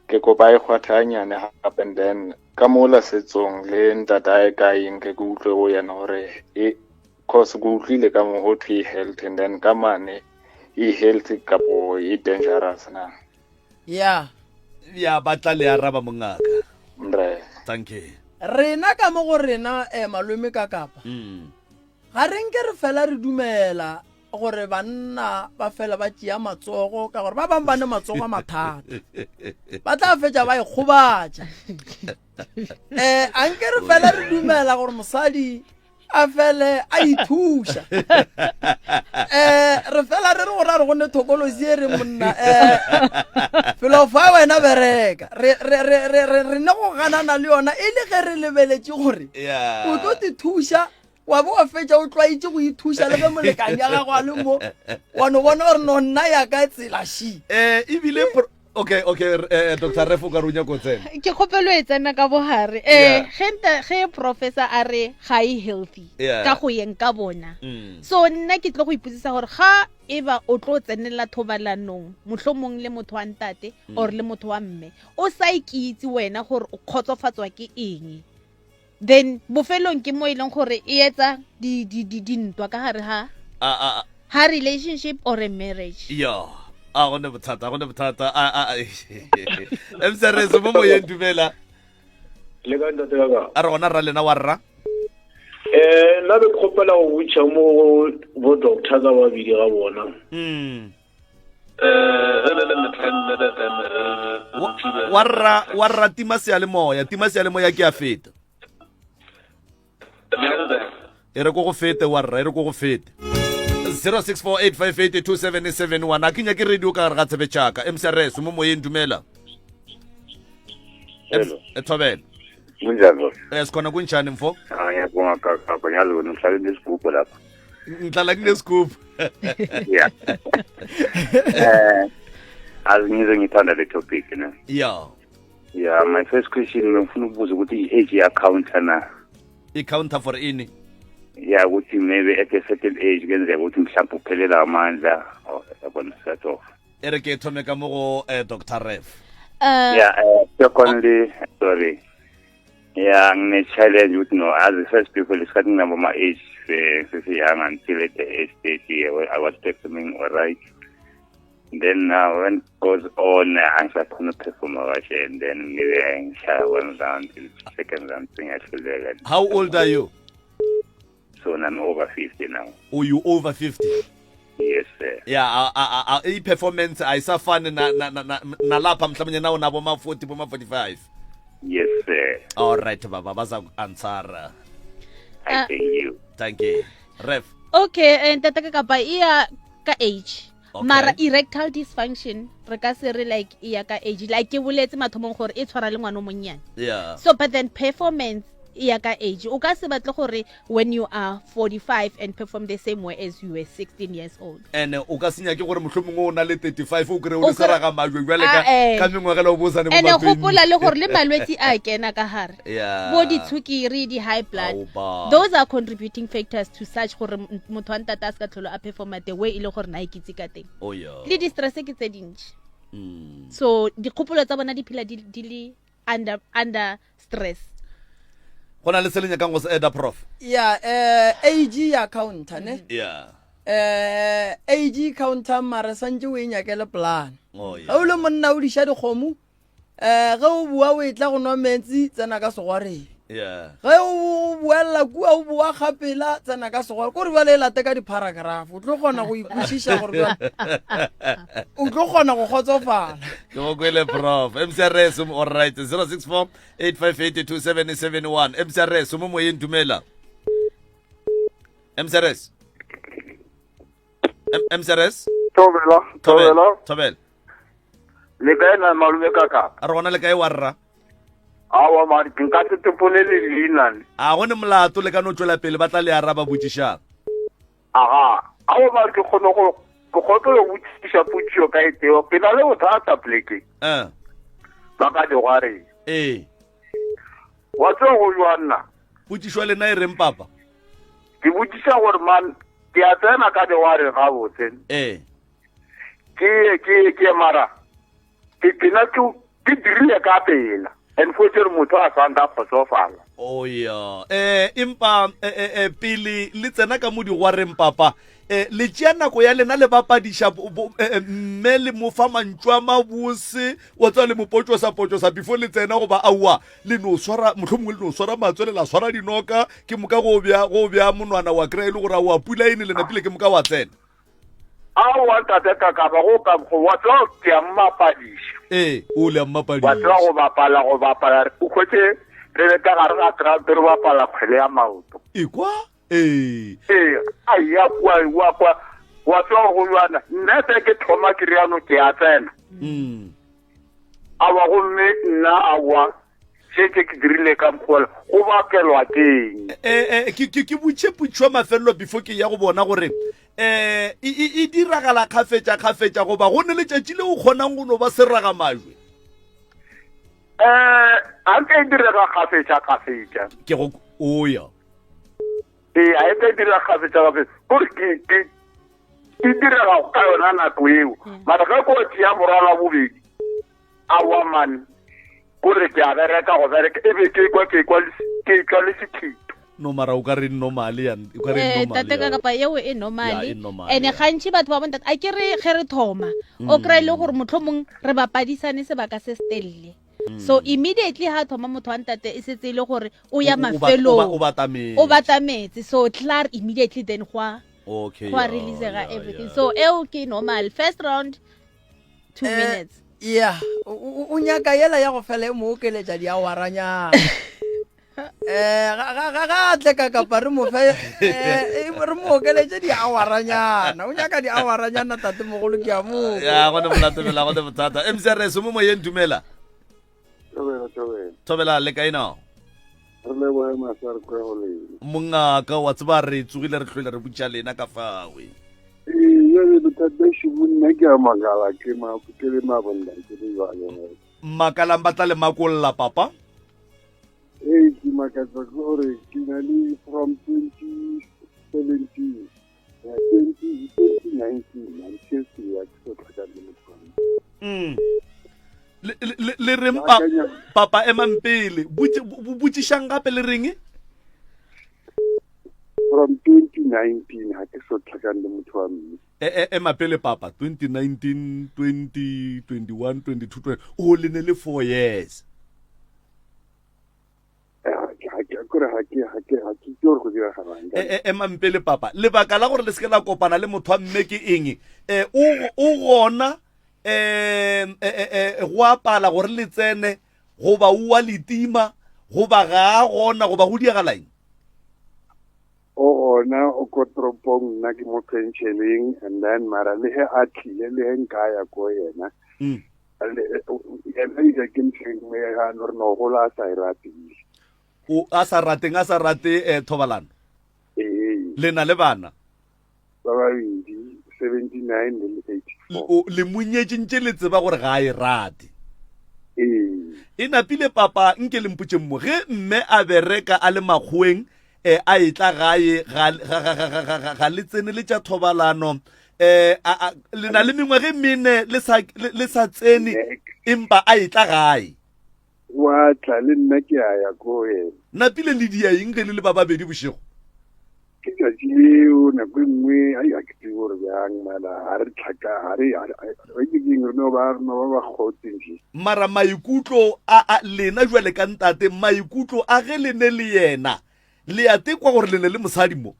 J: ke kopa e khwathanyane hape and then ka mola setsong le ntata e ka eng ke go utlwe go yana gore cause go utlwile ka mo ho thwe health and then ka mane e health kapo e dangerous na
C: ya batla le araba mongaka. Thank you.
D: rena ka mo go rena malome ka kapa ga re nke re fela re dumela gore banna ba fela ba tšea matsogo ka gore ba bang ba ne matsogo a mathata ba tla fetša ba ikgobatša a nke re fela re dumela gore mosadi a fele a ithuša re fela re re gore a re gone thokolosi e re monna felo fa wena bereka re ne go ganana le yona e le ge re lebeletše gore o tlo te thuša wa bo wa fetša o tlwaetse go ithuša le ge molekane ya gago a le mo wa no bona gore no nna ya ka tsela shi
C: ebile okay Dr. Refo ka runya go tsena
E: ke kgopelo e tsena ka bogare ge professor a re ga e healthy ka go yeng ka bona so nna ke tlo go iputsisa gore ga eba o tlo tsenela thobalanong mohlomong le motho wa ntate or le motho wa mme o sa ikitse wena gore o khotsofatswa ke eng then bofelong ke mo e leng gore e etsa dintwa ka gare ha relationship or a marriage
C: a gone bothata emsere se mo moyeng dumela
K: le ka ntate ka
C: a re gona ra lena wa rra
K: nna be kgopela go botša mo bo doctor ka babedi ga bona
C: wa rra tima sealemoya ke a feta e re ko go fete wa rra e re ko go fete 0648582771 a kenya ke radio ka gare ga tshebetšaka mcrs mo moyeng dumela thobela
L: kunjalo
C: sikhona kunjani mfo
L: ngiyabonga kaka nyalo ngihlale nesigubhu lapha
C: ngihlala kunesigubhu
L: yeah azingize ngithanda le topic ne yeah my first question ngifuna ukubuza ukuthi i-age account na
C: i-counter for ini
L: yeah ukuthi maybe at a certain age kenzeka ukuthi mhlawumbe uphelela amandla yabona set off
C: ere ke thome ka mo go Dr. Ref
L: yeah secondly sorry yeah ngine-challenge ukuthi no as the first people isikhathi nginabo ma-age young until at the age 30 I was performing all right. Then now when it goes on I start to perform right, and then maybe I share one round till second round thing I feel like.
C: How old are you?
L: So I'm over 50 now.
C: Oh, you over 50?
L: Yes, sir.
C: Yeah, i-performance ayisafani na lapha mhlawumbe nawo nabo ma 40 ma 45.
L: Yes, sir.
C: All right, baba baza answer.
L: Thank you.
C: Thank you. Ref.
E: Okay, tata ka kapa iya ka age. Okay. Mara erectile dysfunction re ka se re like iya ka age like ke boletse mathomong gore e tshwara le ngwana mo nyane.
C: Yeah.
E: So but then performance iya ka age o ka se batle gore when you are 45 and perform the same way as you were 16 years old.
C: And o ka senya ke gore mohlomong o na le 35 o kre o sara ga majwe jwale ka mengwe ga le o bosane mo
E: mapeng. And go pola le gore le malwetse a kena ka hare.
C: Yeah.
E: Bo di tsukiri di high blood. Those are contributing factors to such gore motho wa ntata ska tlholo a performa the way ile gore na ikitse ka teng.
C: Oh yeah.
E: Le di stress ke tse dintsi. So di khopolo tsa bona di phela di le under stress.
C: Gona le selenya ka go se eda prof.
D: Yeah, age account ne?
C: Yeah.
D: Age counter mara santse o enyakele plan.
C: Oh yeah.
D: Ha o le monna o di sha dikgomo ge o bua o etla go nwa metsi tsena ka segwareng.
C: Yeah.
D: Ge o buella kua o bua gapela tsena ka segwareng go re ba le late ka di-paragraph o tlo gona go ipushisha gore o tlo gona go kgotsofala.
C: Ke go kwele prof. MCRS all right 0648582771 MCRS mo moyeng dumela. MCRS Tobela.
K: Le kae na malume kaka?
C: A rona le kae warra?
K: Awa mari nka te ponele linane.
C: A gone molato le ka no tswela pele ba tla le araba botsisha.
K: Aha, awa mari ke khono go khotlo go botsisha putšo ka eteo pela le o thata pleke. Ba ka di gware. Wa tlo go jwana.
C: Botsisho le na e reng papa?
K: Ke botsisha gore man ke a tsena ka di gware ga botse. Ke mara. Ke dirile ka pela and fotse motho a santa kgotsofala.
C: Oh ya impa pele le tsena ka mo digwareng papa le tšea nako ya lena le bapadiša mme le mo fa mantšu a mabose wa tsa le mopotsosa before le tsena goba aua le no swara mohlomongwe le no swara matswele la swara dinoka ke moka go bja monwana wa kry le gore a wa pula ene lena pile ke moka wa tsena
K: a wa tate ka ba go ka go wa tlo ke mmapadiša
C: o le mmapadiša
K: wa tlo go bapala o khotse re ka gare ga tra re bapala kgwele ya maoto
C: ikwa
K: aya wa tlo go lwana nna ke thoma ke riano ke a tsena a wa go mme nna a wa se ke dirile ka mkhola go bakelwa keng
C: ke butšheputšhwa mafelelo before ke ya go bona gore e diragala kgafetša goba go ne letšatši le o kgonang go no ba seraga majwe
K: a nke e direga kgafetša
C: ke go oya
K: a e ke direga kgafetša gore ke direga ka yona nako eo mara ga ko tia morala bobedi a wa man gore ke a bereka go bereka e be ke kwa le sekhito
C: no mara o ka re normally
E: tate ka kapa yeo e normally ene gantši batho ba bontate a ke re ge re thoma o kry le gore mohlomong re bapadisane sebaka se stelele so immediately ha thoma motho wa ntate e setse e le gore o ya mafelong o batametse so clar immediately then gwa releasega everything so eo ke normal first round 2 minutes
D: o nyaka yela ya go fela e mo okeletša diawaranyana ga tle ka kapa re mo okeletše diawaranyana o nyaka diawaranyana tate mogolo ke a moo
C: gone molatomela gone bothata mcrs mo moyeng dumela thobela le kainao mongaka wa tseba re tsogile re tlhole re butša lena ka fawe makalang ba tla le makolla papa
I: ke makatsa gore ke na le from 2017 2019 I'm seriously ya ke tlhoka
C: le reng papa emampele botšišang gape le reng
I: from 2019 ha ke so tlhakane le motho wa mme
C: emapele papa 2019 2021 22 o le ne le 4 years emampele papa lebaka la gore le seke la kopana le motho wa mme ke eng o gona go apala gore le tsene goba o wa letima goba ga a gona goba go diagalaeng
I: o gona o ko toropong nna ke mo pensioneng and then mara le he a tlile le he nkaya ko yena ena ija ke ntsheng me ga no re no gola a sa iratile
C: o a sa rate thobalano le na le bana
I: ba babedi 79 le 84
C: le monyetšentše le tseba gore ga a e rate e napile papa nke le mpotše mo ge mme a bereka a le makgweng a etla gae ga le tsene le tša thobalano le na le mengwege mene le sa tsene empa a etla gae
I: wa tla le nna ke a ya ko yena
C: napile le dia eng ge le ba babedi bošego
I: ke tšatši leo nako nngwe a ya ke tsebe gore bjang mala a re tlhaka a re no ba kgotseng
C: mara maikutlo a lena jwale ka ntate maikutlo a ge le ne le yena le a tekwa gore le ne le mosadi mo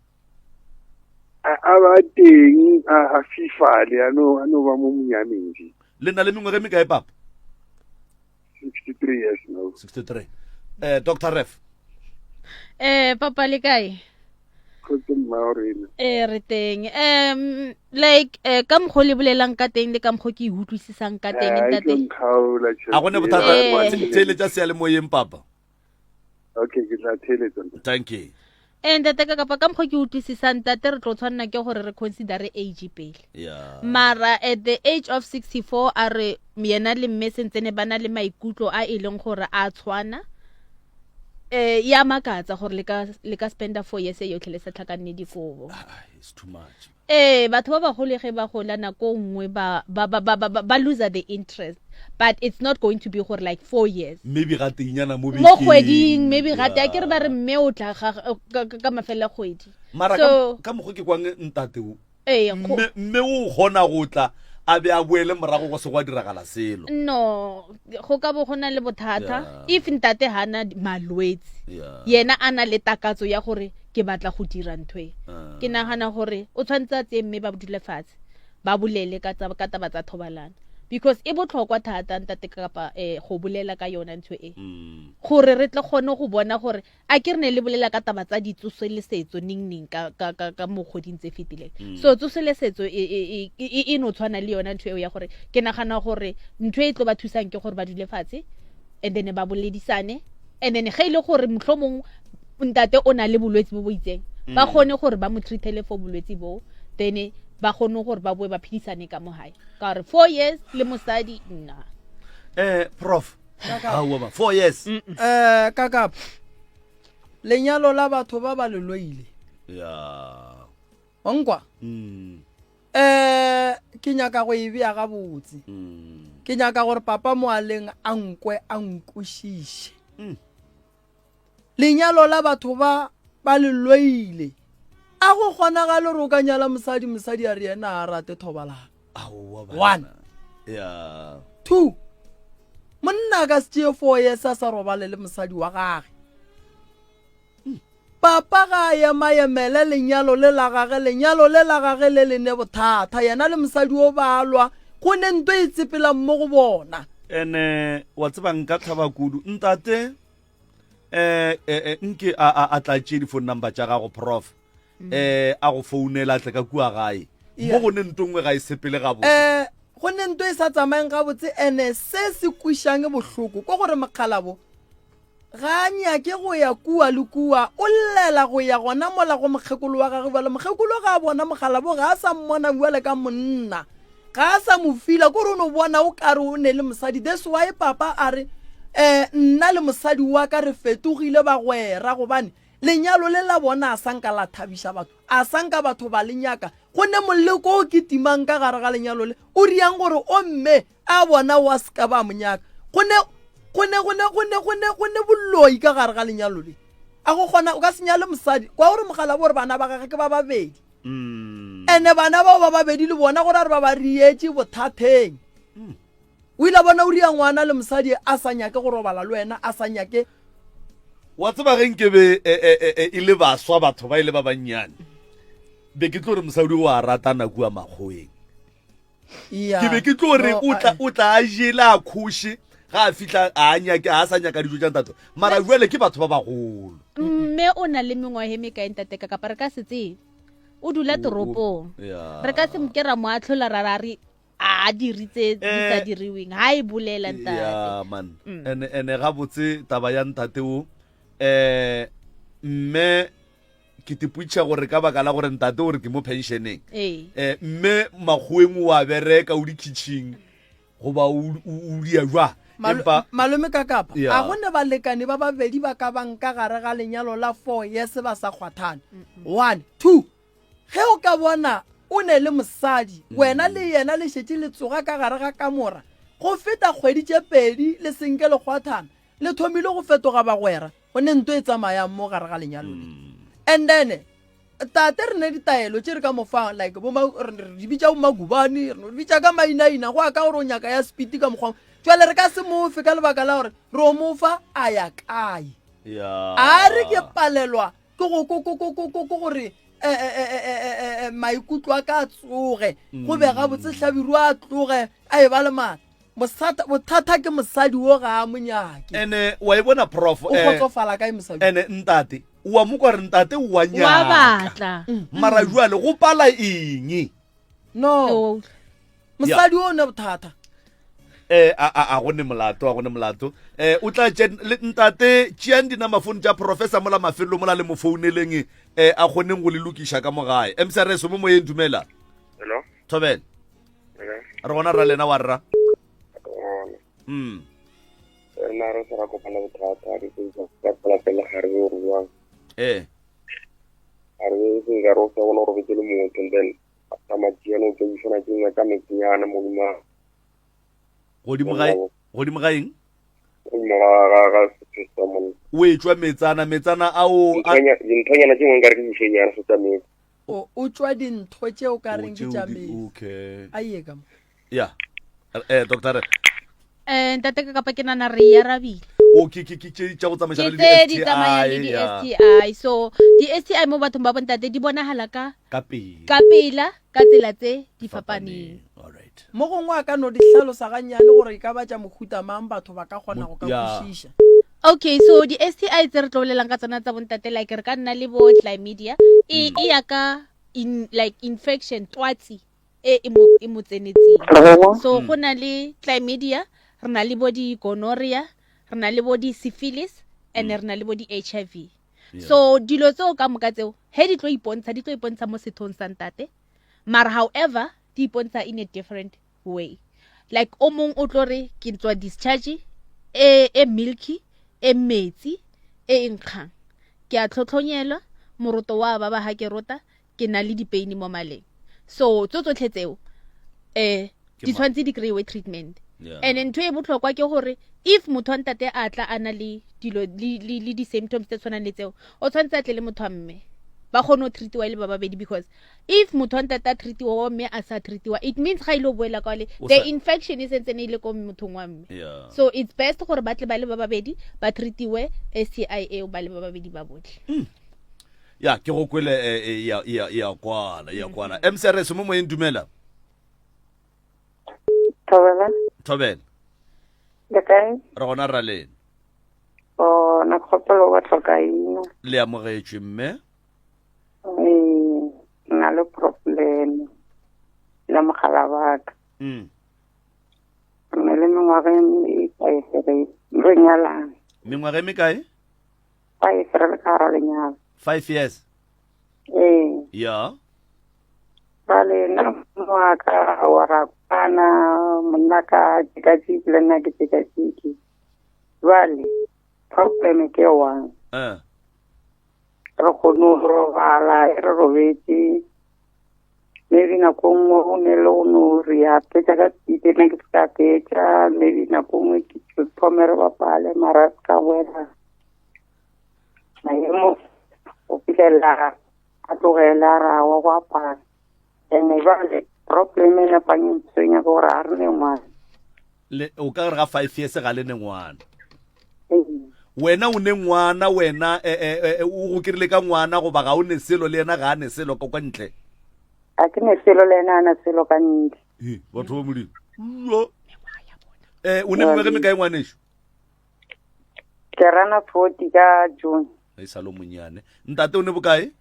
I: a ba teng a fifale a no ba mo monyamedi
C: le na le mengwege mekae papa
I: 63 years now
C: 63 Dr. Ref
E: papa le kae re teng like ka mokgwa le bolelang ka teng le ka mokgwa ke utlwisisang ka teng ntate
C: a gone bothata theletša seyalemoyeng papa
I: okay ke tla theletša
C: thank you
E: ntate ka kapa ka mokgwa ke utlwisisang tate re tlo tshwanela ke gore re considere age pele mara at the age of 64 a re yena le mme sentsene ba na le maikutlo a e leng gore a tshwana ya makatsa gore le ka spenda 4 years yotlhe le sa tlhakanne dikobo
C: it's too much
E: batho ba bagolo ge ba gola nako nngwe ba lose the interest, but it's not going to be gore like 4 years
C: maybe ga tinyana mo
E: kgweding, maybe ga ta ke re ba re mme o tla ka mafela kgwedi.
C: Mara ka mo go ke kwang ntate o mme o gona go tla a be a boele morago go se go diragala selo.
E: No, go ka bo gona le bothata if ntate hana malwetse yena ana le takatso ya gore ke batla go dira ntwe. Ke nagana gore o tshwantse tse mme ba dule fatshe ba bulele ka taba tsa thobalana, because e botlhokwa thata ntate kapa go bulela ka yona ntwe gore re tle kgone go bona gore a ke re ne le bulela ka taba tsa ditsoselesetso ning ka mo goding tse fetileng. So tsoselesetso e no tshwana le yona ntwe ya gore ke nagana gore ntwe e tlo ba thusang ke gore ba dule fatshe and then ba boledisane, and then ge ile gore mohlomong ntate o na le bolwetse bo itseng ba kgone gore ba mo treatele for bolwetse bo, then ba kgone gore ba boe ba phedisane ka mo hae ka re 4 years le mosadi nna.
C: Prof, ba 4 years
D: Kakapa lenyalo la batho ba le loile onkwa ke nyaka go ebia ga botse, ke nyaka gore papa moaleng a nkwe a nkušiše. Lenyalo la batho ba le loile a go gona ga le ro ka nyala mosadi a re yena a rate thobalana. 1 2 monna ka se 4 years a sa robale le mosadi wa gage. Papa ga ya maemele lenyalo le la gage le ne bothata yena le mosadi o balwa go ne ntwe e tsepela mo go bona.
C: Ene wa tseba nka thaba kudu ntate nke a tla tšedi phone number tša gago Prof, a go founela tle ka kua gae mo go ne ntongwe ga e sepele ga botse
D: go ne ntwe e sa tsamaeng ga botse ene se se kwišang bohloko ko gore mokgalabo ga nyake go ya kua le kua o llela go ya gona mola go mokgekolo wa gagwe ba le mokgekolo ga bona mokgalabo ga a sa mmona buele ka monna ga a sa mo fila gore o no bona o kare o ne le mosadi. That's why papa a re nna le mosadi wa ka re fetogile ba gwera gobane lenyalo le la bona a sanka la thabisha batho, a sanka batho ba lenyaka go ne moleko o ke timang ka gare ga lenyalo le o riang gore o mme a bona wa ska ba monyaka go ne boloi ka gare ga lenyalo le a go gona o ka senyale mosadi kwa gore mogala bore bana ba gage ke ba babedi ene bana bao ba babedi le bona gore re ba ba rietse bothateng. O ile bona o ria ngwana le mosadi a sa nyake go robala le wena a sa nyake.
C: Wa tseba ge nkebe e le baswa batho ba ile ba bannyane be ke tlo re mosadi o a ratana kua magoeng ke be ke tlo re o tla a jela a khushi ga a fitla a nyake a sa nyaka dijo tša ntate mara jwale ke batho ba bagolo.
E: Mme o na le mengwahe me ka ntate ka kapa re ka se tsebe o dula toropong re ka se mokera mo a tlhola rarari a diritse di sa diriweng ha e bolela ntate
C: man ene ga botse taba ya ntate o mme ke tiputša gore ka baka la gore ntate gore ke mo pensioneng mme magoeng wa bereka o di kitchen goba o dia jwa
D: malome ka kapa a gone balekane ba babedi ba ka banka gare ga lenyalo la 4 years ba sa kgwathana. 1 2 ge o ka bona o ne le mosadi wena le yena le šetse le tsoga ka gare ga kamora go feta kgwedi tše pedi le senke le kgwathana le thomile go fetoga bagwera go ne ntwe e tsamayang mo gare ga lenyalo le. And then tate re ne ditaelo tše re ka mofang like di bitša bomagubane re bitša ka mainaina go a ka gore o nyaka ya spiti ka mokgwang jale re ka se mofe ka lebaka la gore re o mofa a ya kae a re ke palelwa ke gore maikutlo a ka tsoge go bega botse hlabiru a tloge a e ba le mata bothata ke mosadi wo ga a monyake
C: ene wa e bona Prof
D: o kgotsofala kae mosadi
C: ene ntate wa mo kwa re ntate wa nyaka
E: batla
C: mara jwale go pala eng
D: no mosadi o ne bothata
C: a go ne molato o tla ntate tšeang dinamafone tša Professor mola mafelo mola le mo founeleng a kgoneng go le lokiša ka mogae MCRS mo moyeng dumela
M: hello
C: Thobela re gona ra lena wa rra
M: nna re sa kopana bothata di ka pela pele ga re o ruang ga re se ga ro sa bona gore ke le motho then Tamatiano ke isona ke nna ka mekinyana mo lima.
C: Godimo ga eng?
M: Ga system.
C: O etswa metsana ao
M: Dinthonyana tse ngwe ka re ke dišenyana se tsametse.
D: O tswa dintho tse o ka reng ke tša metsi.
C: Okay.
D: Aye ka mo.
C: Yeah. Doctor.
E: Ntate ka kapa ke nana re ya rabile.
C: Okay, ke tša go tsamaisana le
E: di tsamaya le di STI. So di STI mo bathong ba bontate di bonahala ka pela ka tsela tse di fapaneng.
D: Mo gongwe ka no di hlalosa ganyane gore ka ba tša mohuta mang batho ba ka kgona go ka kwishisha.
E: Okay, so di STI tse re tlolelang ka tsona tsa bontate like re ka nna le bo chlamydia e ya ka like infection twatsi e mo tsenetseng. So go na le chlamydia, re na le bo di gonorrhea, re na le bo di syphilis and re na le bo di HIV. So dilo tseo ka moka tseo he di tlo ipontsha mo sethong sa ntate, mara however di ipontsha in a different way. Like o mong o tlo re ke tswa discharge e milky e metsi e nkgang, ke a tlhotlhonyelwa, moroto wa baba ha ke rota, ke na le dipain mo maleng. So tsotlhe tseo di tshwantse di kry-we treatment. And ntho e botlhokwa ke gore if motho wa ntate a tla a na le dilo le di-symptoms tse tshwanang le tseo, o tshwanetse a tle le motho wa mme ba kgone go treatiwa le ba babedi, because if motho wa ntate a treatiwa wa mme a sa treatiwa, it means ga ile o boela kwa le the infection is sentse ne ile ko mothong wa mme. So it's best gore ba tle ba le ba babedi ba treatiwe STI eo ba le ba babedi ba botlhe.
C: Ya ke go kwele ya kwana MCRS mo moeng dumela. Thobela
N: le kae?
C: Re gona ra lena.
N: Na kgopelo wa tlhoka eng?
C: Le amogetswe mme.
N: Na le problem la mogala wa ka. Mme le mengwaga e re nyalana.
C: Mengwaga e mekae?
N: 5 re ka ra lenyalo.
C: 5 years. Ya.
N: Vale, na mwaka warakana mnaka tikatiki le na tikatiki. Vale, problem ke one. Re kono robala re robeti. Maybe na kongo ne lo no ria peta ka tite na ka peta, maybe na kongo ki pomero ba pale maraska wela. Na yemo opitela atogela ra wa pa. Ene vale problem na panyeng tsenya go ra re ngwana.
C: Le o ka re ga 5 years ga le ngwana. Wena o ne ngwana wena o go kirile ka ngwana go ba ga o ne selo le ena ga ne selo kwa ntle.
N: A ke ne selo le ena na selo ka ntle.
C: Batho ba modimo. O ne mmege me ka ngwana esho.
N: Ke rana 40 ka June.
C: E salo monyane. Ntate o ne bokae?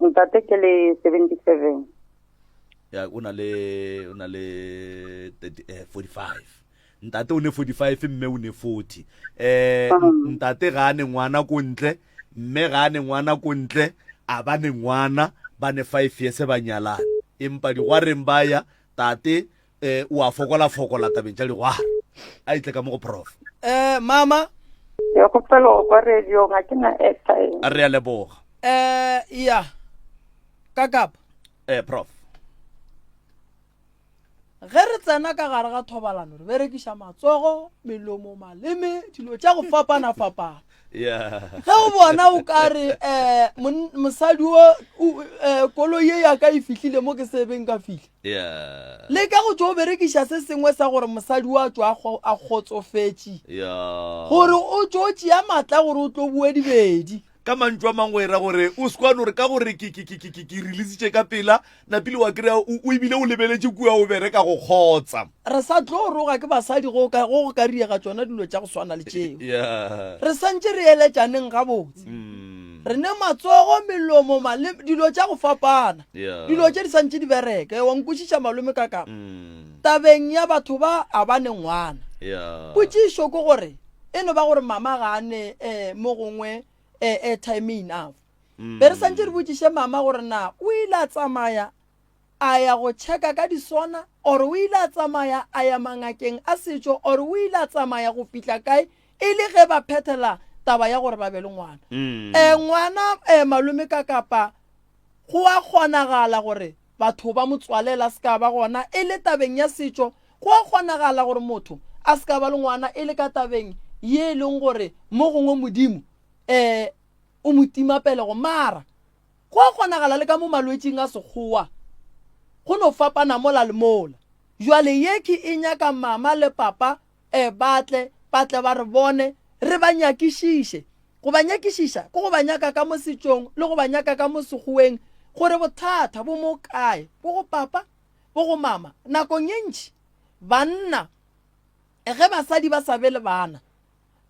N: Ntate ke le 77.
C: Ya o na le 45. Ntate o ne 45 mme o ne 40. Ntate ga ne ngwana ko ntle, mme ga ne ngwana ko ntle, a ba ne ngwana ba ne 5 years ba nyalana. Empa di gwa reng baya tate o a fokola tabeng tša digwara. A itle ka mo go prof.
D: Mama
N: ya go pelo kwa radio ga ke na airtime.
C: A re a leboga.
D: Ya kakapa
C: prof
D: ge re tsena ka gare ga thobalano re berekiša matsogo, melomo, maleme, dilo tša go fapana. Ge o bona o ka re mosadi o koloi ye ya ka e fihlile mo ke sebeng ka fihle, le ka go tšwa o berekiša se sengwe sa gore mosadi o a tšwa a kgotsofetše gore o tšwa o tšea matla gore o tlo bue dibedi.
C: Ka mantšwa mangwe era gore o skwane gore ka gore ke releasitše ka pela na pele wa kry-a o ebile o lebeletše kua o bereka go kgotsa.
D: Re sa tlo roga ke basadi go ka riega tšona dilo tša go swana le tšeo. Re santše re eletšaneng gabotse, re ne matsogo, melomo, maleme, dilo tša go fapana, dilo tše di santše di bereke. Wa nkwešiša malome kaka tabeng ya batho ba a ba ne ngwana. Potšišo ke gore eno ba gore mama ga ane mo gongwe time enough. Be re santse re botšiše mama gore na o ile a tsamaya a ya go checka ka disona, or o ile a tsamaya a ya mangakeng a setšo, or o ile a tsamaya go fihla kae e le ge ba phethela taba ya gore ba be le ngwana. Ngwana malome ka kapa go a kgonagala gore batho ba motswalela ska ba gona e le tabeng ya setšo go a kgonagala gore motho a ska ba le ngwana e le ka tabeng ye leng gore mo gongwe modimo o motima pele go mara go a kgonagala le ka mo malwetseng a sekgowa go no fapana mola le mola jwale ye ke e nyaka mama le papa batle ba re bone re ba nyakišiše go ba nyakišiša go ba nyaka ka mo setšong le go ba nyaka ka mo sekgoweng gore bothata bo mo kae bo go papa bo go mama nakong ye ntši banna ge basadi ba sa be le bana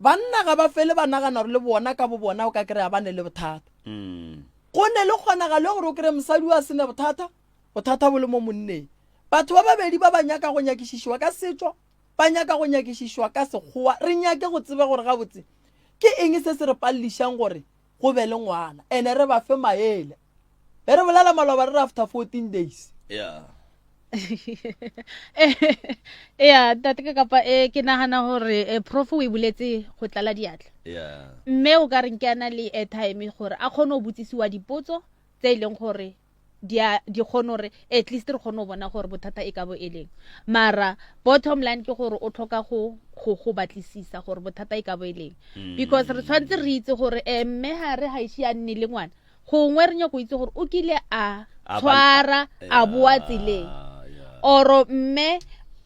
D: banna ga ba fele ba nagana gore le bona ka bo bona o ka kry-a ba ne le bothata go ne le kgonagale gore o kry-e mosadi wa sene bothata bo le mo monneng batho ba babedi ba ba nyaka go nyakišišwa ka setšo ba nyaka go nyakišišwa ka sekgowa re nyake go tseba gore gabotse ke eng se se re pallišang gore go be le ngwana ene re ba fe maele be re bolela maloba re re after 14 days
E: tate ka kapa ke nagana gore prof o e buletse go tlala diatla mme o ka reng ke ana le airtime gore a kgone go botsisiwa dipotso tse e leng gore di kgone gore at least re kgone go bona gore bothata e ka bo e leng mara bottom line ke gore o tlhoka go batlisisa gore bothata e ka bo e leng because re tshwanetse re itse gore mme ga re ga ise a nne le ngwana gongwe re nyako itse gore o kile a tshwara a boa tseleng oro mme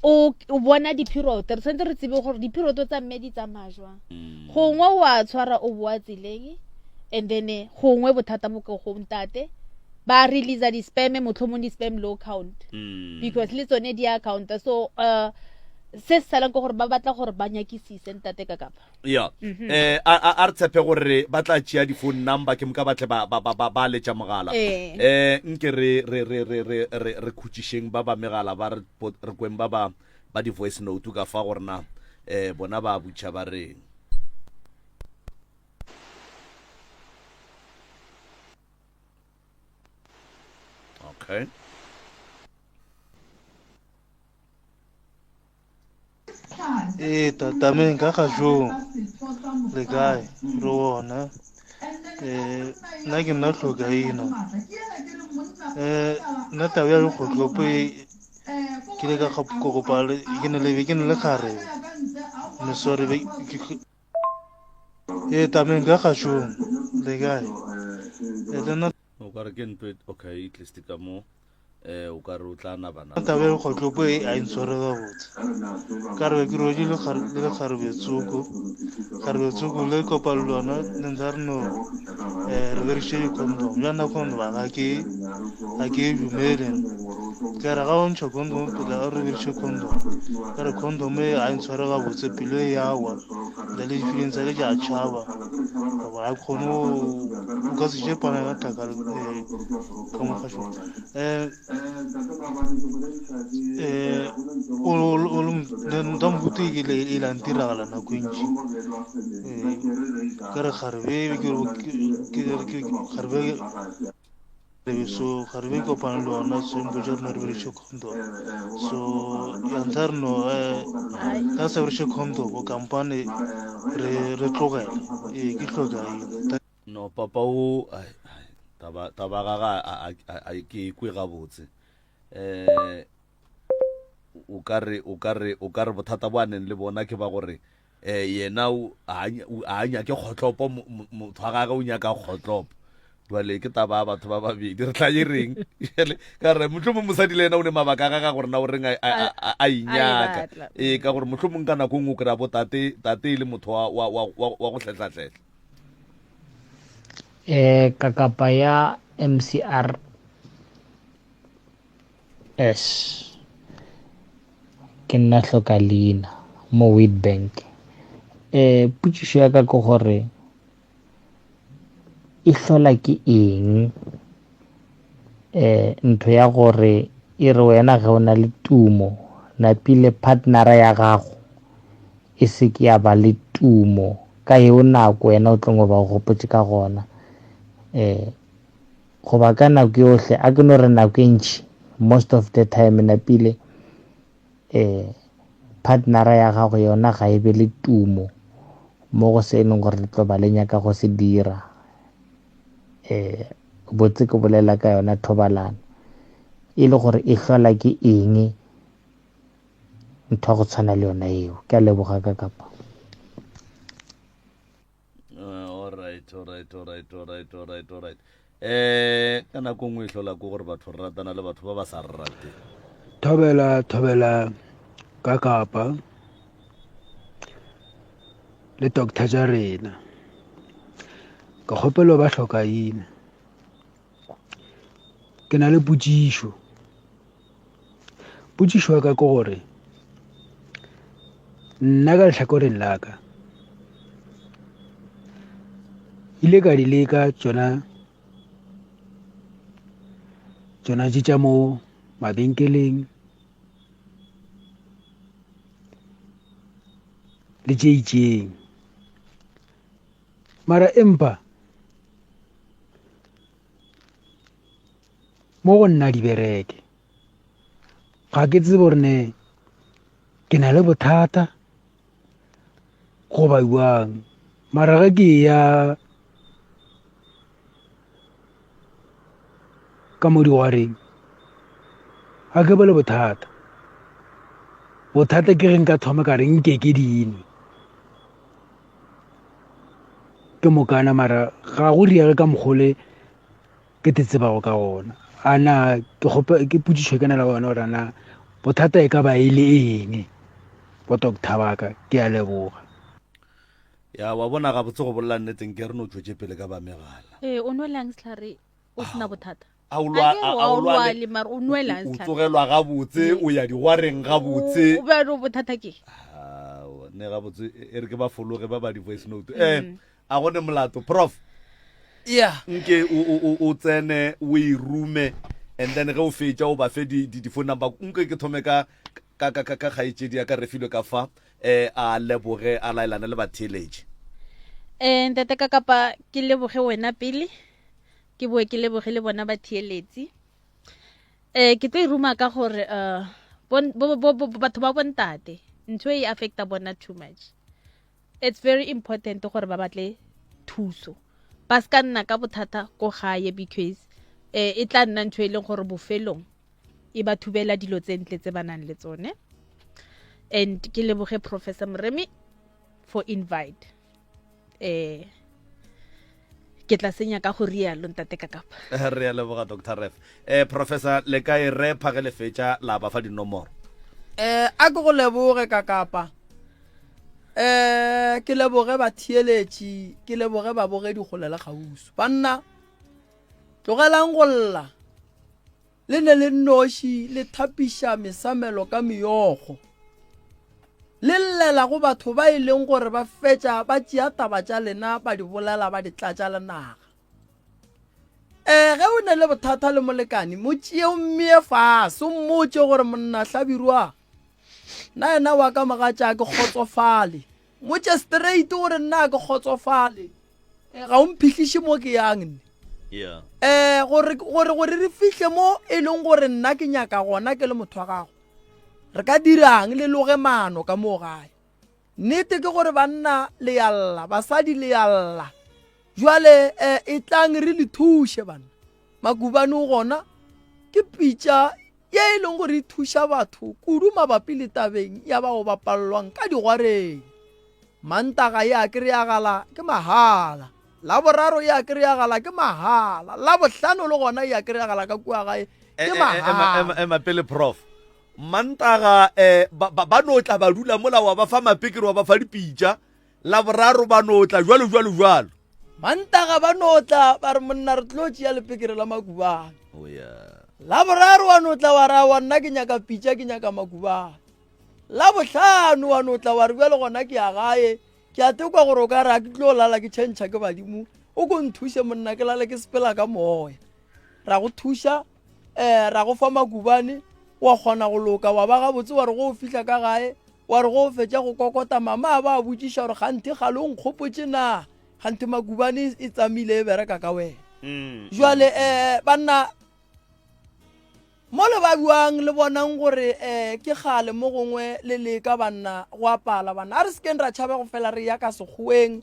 E: o bona di-period re tshwanetse re tsebe gore di-period tsa mme di tsamaya jwang gongwe o a tshwara o boa tseleng and then gongwe bothata bo ke go ntate ba release di-spam motlhomong di-spam low count because le tsone di account so se se salang ke gore ba batla gore ba nyakisise ntate ka kapa
C: a re tshepe gore ba tla tšea di-phone number ke moka batle ba letša mogala nke re khutšišeng ba megala ba re kweng ba di-voice note ka fa gore na bona ba butšha ba reng okay
O: tatameng ka kgajong le kae re ona nna ke nna tlhokaina nna taba ya lekgotlopo ke le ka kokopale ke ne le kgarebe mesore tameng ka kgajong le kae
C: o ka re ke ntwe okay at least ka mo o ka re o tla na bana
O: taba ya lekgotlopo a intshware gabotse ka re ke roje le kgarebetsoko le kopane lona le ntse re no re bereše dikondom ja nako ba ga ke dumele ka re ga o ntšha kondom pele ga re bereše kondom ka re kondom a intshware gabotse pelo e yawa le di-feelings tsa ke ke a tšhaba goba a kgone o ka se šepana ka thaka ka mokgašo nta mohuto e lantiragala nako ntši ka re so kgarebe kopana le ona sempotsa rena re bereše condom so yantha reno ka sa bereše condom o kampane re tlogele ke tlhokae
C: no papa o taba gaga ke kwe gabotse o ka re bothata bo a neng le bona ke ba gore yena a nyake kgotlopo motho wa gage o nyaka kgotlopo jwale ke taba batho ba babedi re tla reng ka re motlhomong mosadi le ena o ne mabaka a gaga gore na o reng a inyaka ka gore motlhomong ka nako ngwe o kry-a bo tate e le motho wa go tletlatlhetla
P: kakapa ya MCR S ke nna hloka leina mo Witbank putsišo ya ka ke gore e hlola ke eng ntho ya gore e re wena ge o na le tumo napile partnera ya gago e se ke ya ba le tumo ka eo nako wena o tlong ba go gopotse ka gona goba ka nako yohle a ke no re nako e ntši most of the time napile partnera ya gago yona ga e be le tumo mo go se leng gore le tlo ba le nyaka go se dira botse ke bolela ka yona thobalano e le gore e hlola ke eng ntho go tshwana le yona eo. Ke a leboga ka kapa.
C: Alright. Ka nako nngwe e hlola ko gore batho re ratana le batho ba ba sa rate.
Q: Thobela ka kapa le Dr. Jarena ka kgopelo ba hlokaine ke na le putsisho ya ka gore nna ka lehlakoreng la ka ile ka di leka tsona tša mo mabenkeleng le tše itšeng mara empa mo go nna di bereke ga ke tsebe gore ne ke na le bothata go ba buang mara ga ke ya ka mo digwareng ga ke bole bothata ke ge nka thoma ka reng ke dine ke mokana mara ga go riage ka mogole ke te tsebago ka gona ana ke putsišo ke na le gona gore ana bothata e ka ba e le eng bo doctor baka ke a leboga
C: ya wa bona ga botse go bolla nnetseng ke re no tšwetse pele ka ba megala
E: o nwelang setlhare o sena bothata
C: o tsogelwa ga botse o ya digwareng ga botse
E: o be re bothata ke
C: ne ga botse e re ke ba fologe ba ba di voice note a gone molato prof nke o tsene o e rume and then ge o fetša o ba fe di phone number nke ke thome ka kgaetšedi ya ka refilwe ka fa a leboge a laelana le batheeletše
E: ntate ka kapa ke leboge wena pele ke boe ke leboge le bona batheeletsi ke tlo e ruma ka gore batho ba bontate ntho e affecta bona too much. It's very important gore ba batle thuso ba ska nna ka bothata ko gae because e tla nna ntho e leng gore bofelong e ba thubela dilo tse ntle tse ba nang le tsone. And ke leboge Professor Mremi for invite ke tla senya ka go rialo ntate ka kapa
C: re ya leboga Dr. Ref Professor le kae re phagele fetša la ba fa dinomoro
D: a go leboge ka kapa ke leboge ba thieletši ke leboge ba bogedi go lela gausu banna tlogelang go lla le ne le noši le thapiša mesamelo ka meyogo le llela go batho ba e leng gore ba fetša ba tšea taba tša lena ba di bolela ba di tlatša lenaga ge o ne le bothata le molekane mo tšee o mmee fase o mmotse gore monna hlabirwa na ena wa ka mogatša ke kgotsofale motse straight gore nna ke kgotsofale ga o mphihliše mo ke yang nne gore re fihle mo e leng gore nna ke nyaka gona ke le motho wa gago re ka dirang le loge maano ka mo gae nnete ke gore banna le yalla basadi le yalla jwale e tlang re le thuše bana makubane o gona ke pitša ye e leng gore e thuša batho kudu mabapi le tabeng ya ba go bapallwang ka digwareng mantaga ya kry-agala ke mahala laboraro ya kry-agala ke mahala labohlano le gona ya kry-agala ka kua gae ke mahala
C: pele prof mantaga ba no tla ba dula mola wa ba fa mapekere wa ba fa dipitša laboraro ba no tla jwalo
D: mantaga ba no tla ba re monna re tlotše ya lepekere la makubane laboraro wa no tla wa ra wa nna ke nyaka pitša ke nyaka makubane labohlano wa no tla wa re bjale gona ke ya gae ke a tekwa gore o ka re a ke tlo lala ke tšhentšha ke badimo o ko nthuše monna ke lale ke sepela ka moya ra go thuša ra go fa makubane wa kgona go loka wa ba gabotse wa re go o fihla ka gae wa re go o fetša go kokota mama a ba a botšiša gore gante gale o nkgopotše na gante makubane e tsamile e bereka ka wena jwale banna mo le ba buang le bonang gore ke gale mo gongwe le le ka banna go apala banna a re sekeng ra tšhaba go fela re ya ka sekgoeng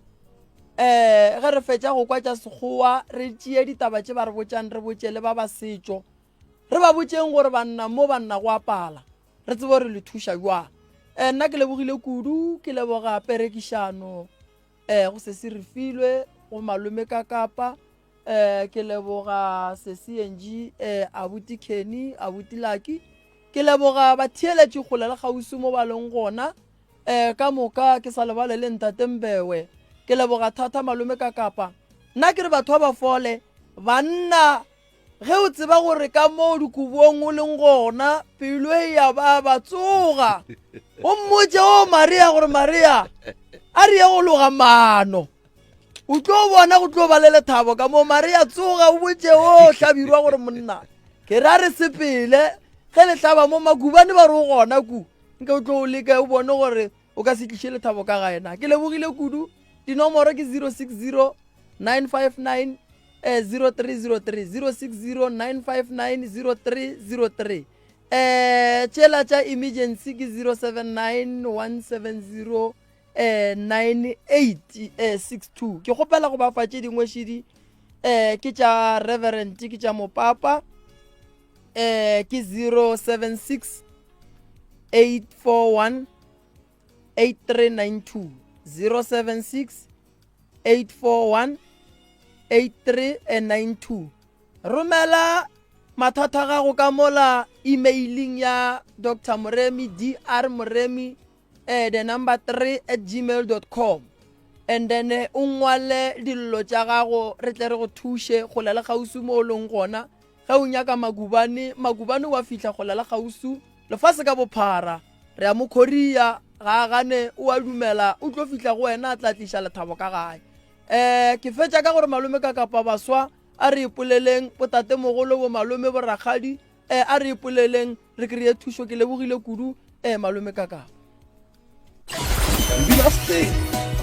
D: ge re fetša go kwa tša sekgowa re tšee ditaba tše ba re botšang re botše le ba ba setšo re ba botseng gore banna mo banna go apala re tsebo re le thuša jwa nna ke lebogile kudu ke leboga perekišano go se se re filwe go malome ka kapa ke leboga se CNG abuti Kenny abuti Lucky ke leboga batheeletši kgole le gausi mo ba leng gona ka moka ke sa lebale le ntate Mbewe ke leboga thata malome ka kapa nna ke re batho ba fole banna ge o tseba gore ka mo dikubong o leng gona pelo ya ba tsoga o mmotse o Maria gore Maria a re ya go loga mano o tlo bona go tlo ba le lethabo ka mo Maria tsoga o botse o hlabirwa gore monna ke ra re sepele ge le hlaba mo magubane ba re o gona ku nke o tlo o leka o bone gore o ka se tliše lethabo ka gaena ke lebogile kudu dinomoro ke 060 959 0303 060 959 0303 tšela tša emergency ke 079 170 9862 ke kgopela go bafa tše dingwešedi ke tša reverend ke tša mopapa ke 076 841 8392 076 841 8392 romela mathata gago ka mola emailing ya Dr. Moremi Dr. Moremi the number 3@gmail.com and then o ngwale dillo tša gago re tle re go thuše go lela gausu mo leng gona ge o nyaka magubane wa fihla go lela gausu lefase ka bophara re a mo Korea ga gane o a dumela o tlo fihla go wena a tla tliša lethabo ka gae ke fetša ka gore malome ka kapa baswa a re ipoleleng botate mogolo bo malome bo rakgadi a re ipoleleng re kreye thušo ke lebogile kudu malome ka kapa
A: Bilaste,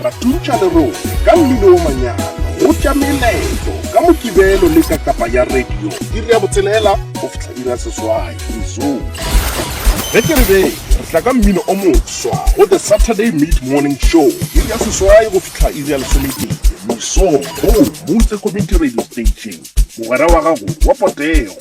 A: ratuntša lerone ka mmino o manyana go tša melaetso ka mokibelo le ka kapa ya radio iri ya botselela go fihla iri ya seswai mesong ge ke re be re tla ka mmino o moswa go the Saturday mid-morning show iri ya seswai go fihla iri ya lesomepedi mesong go Mutse Community Radio Station mogwera wa gago wa Potego.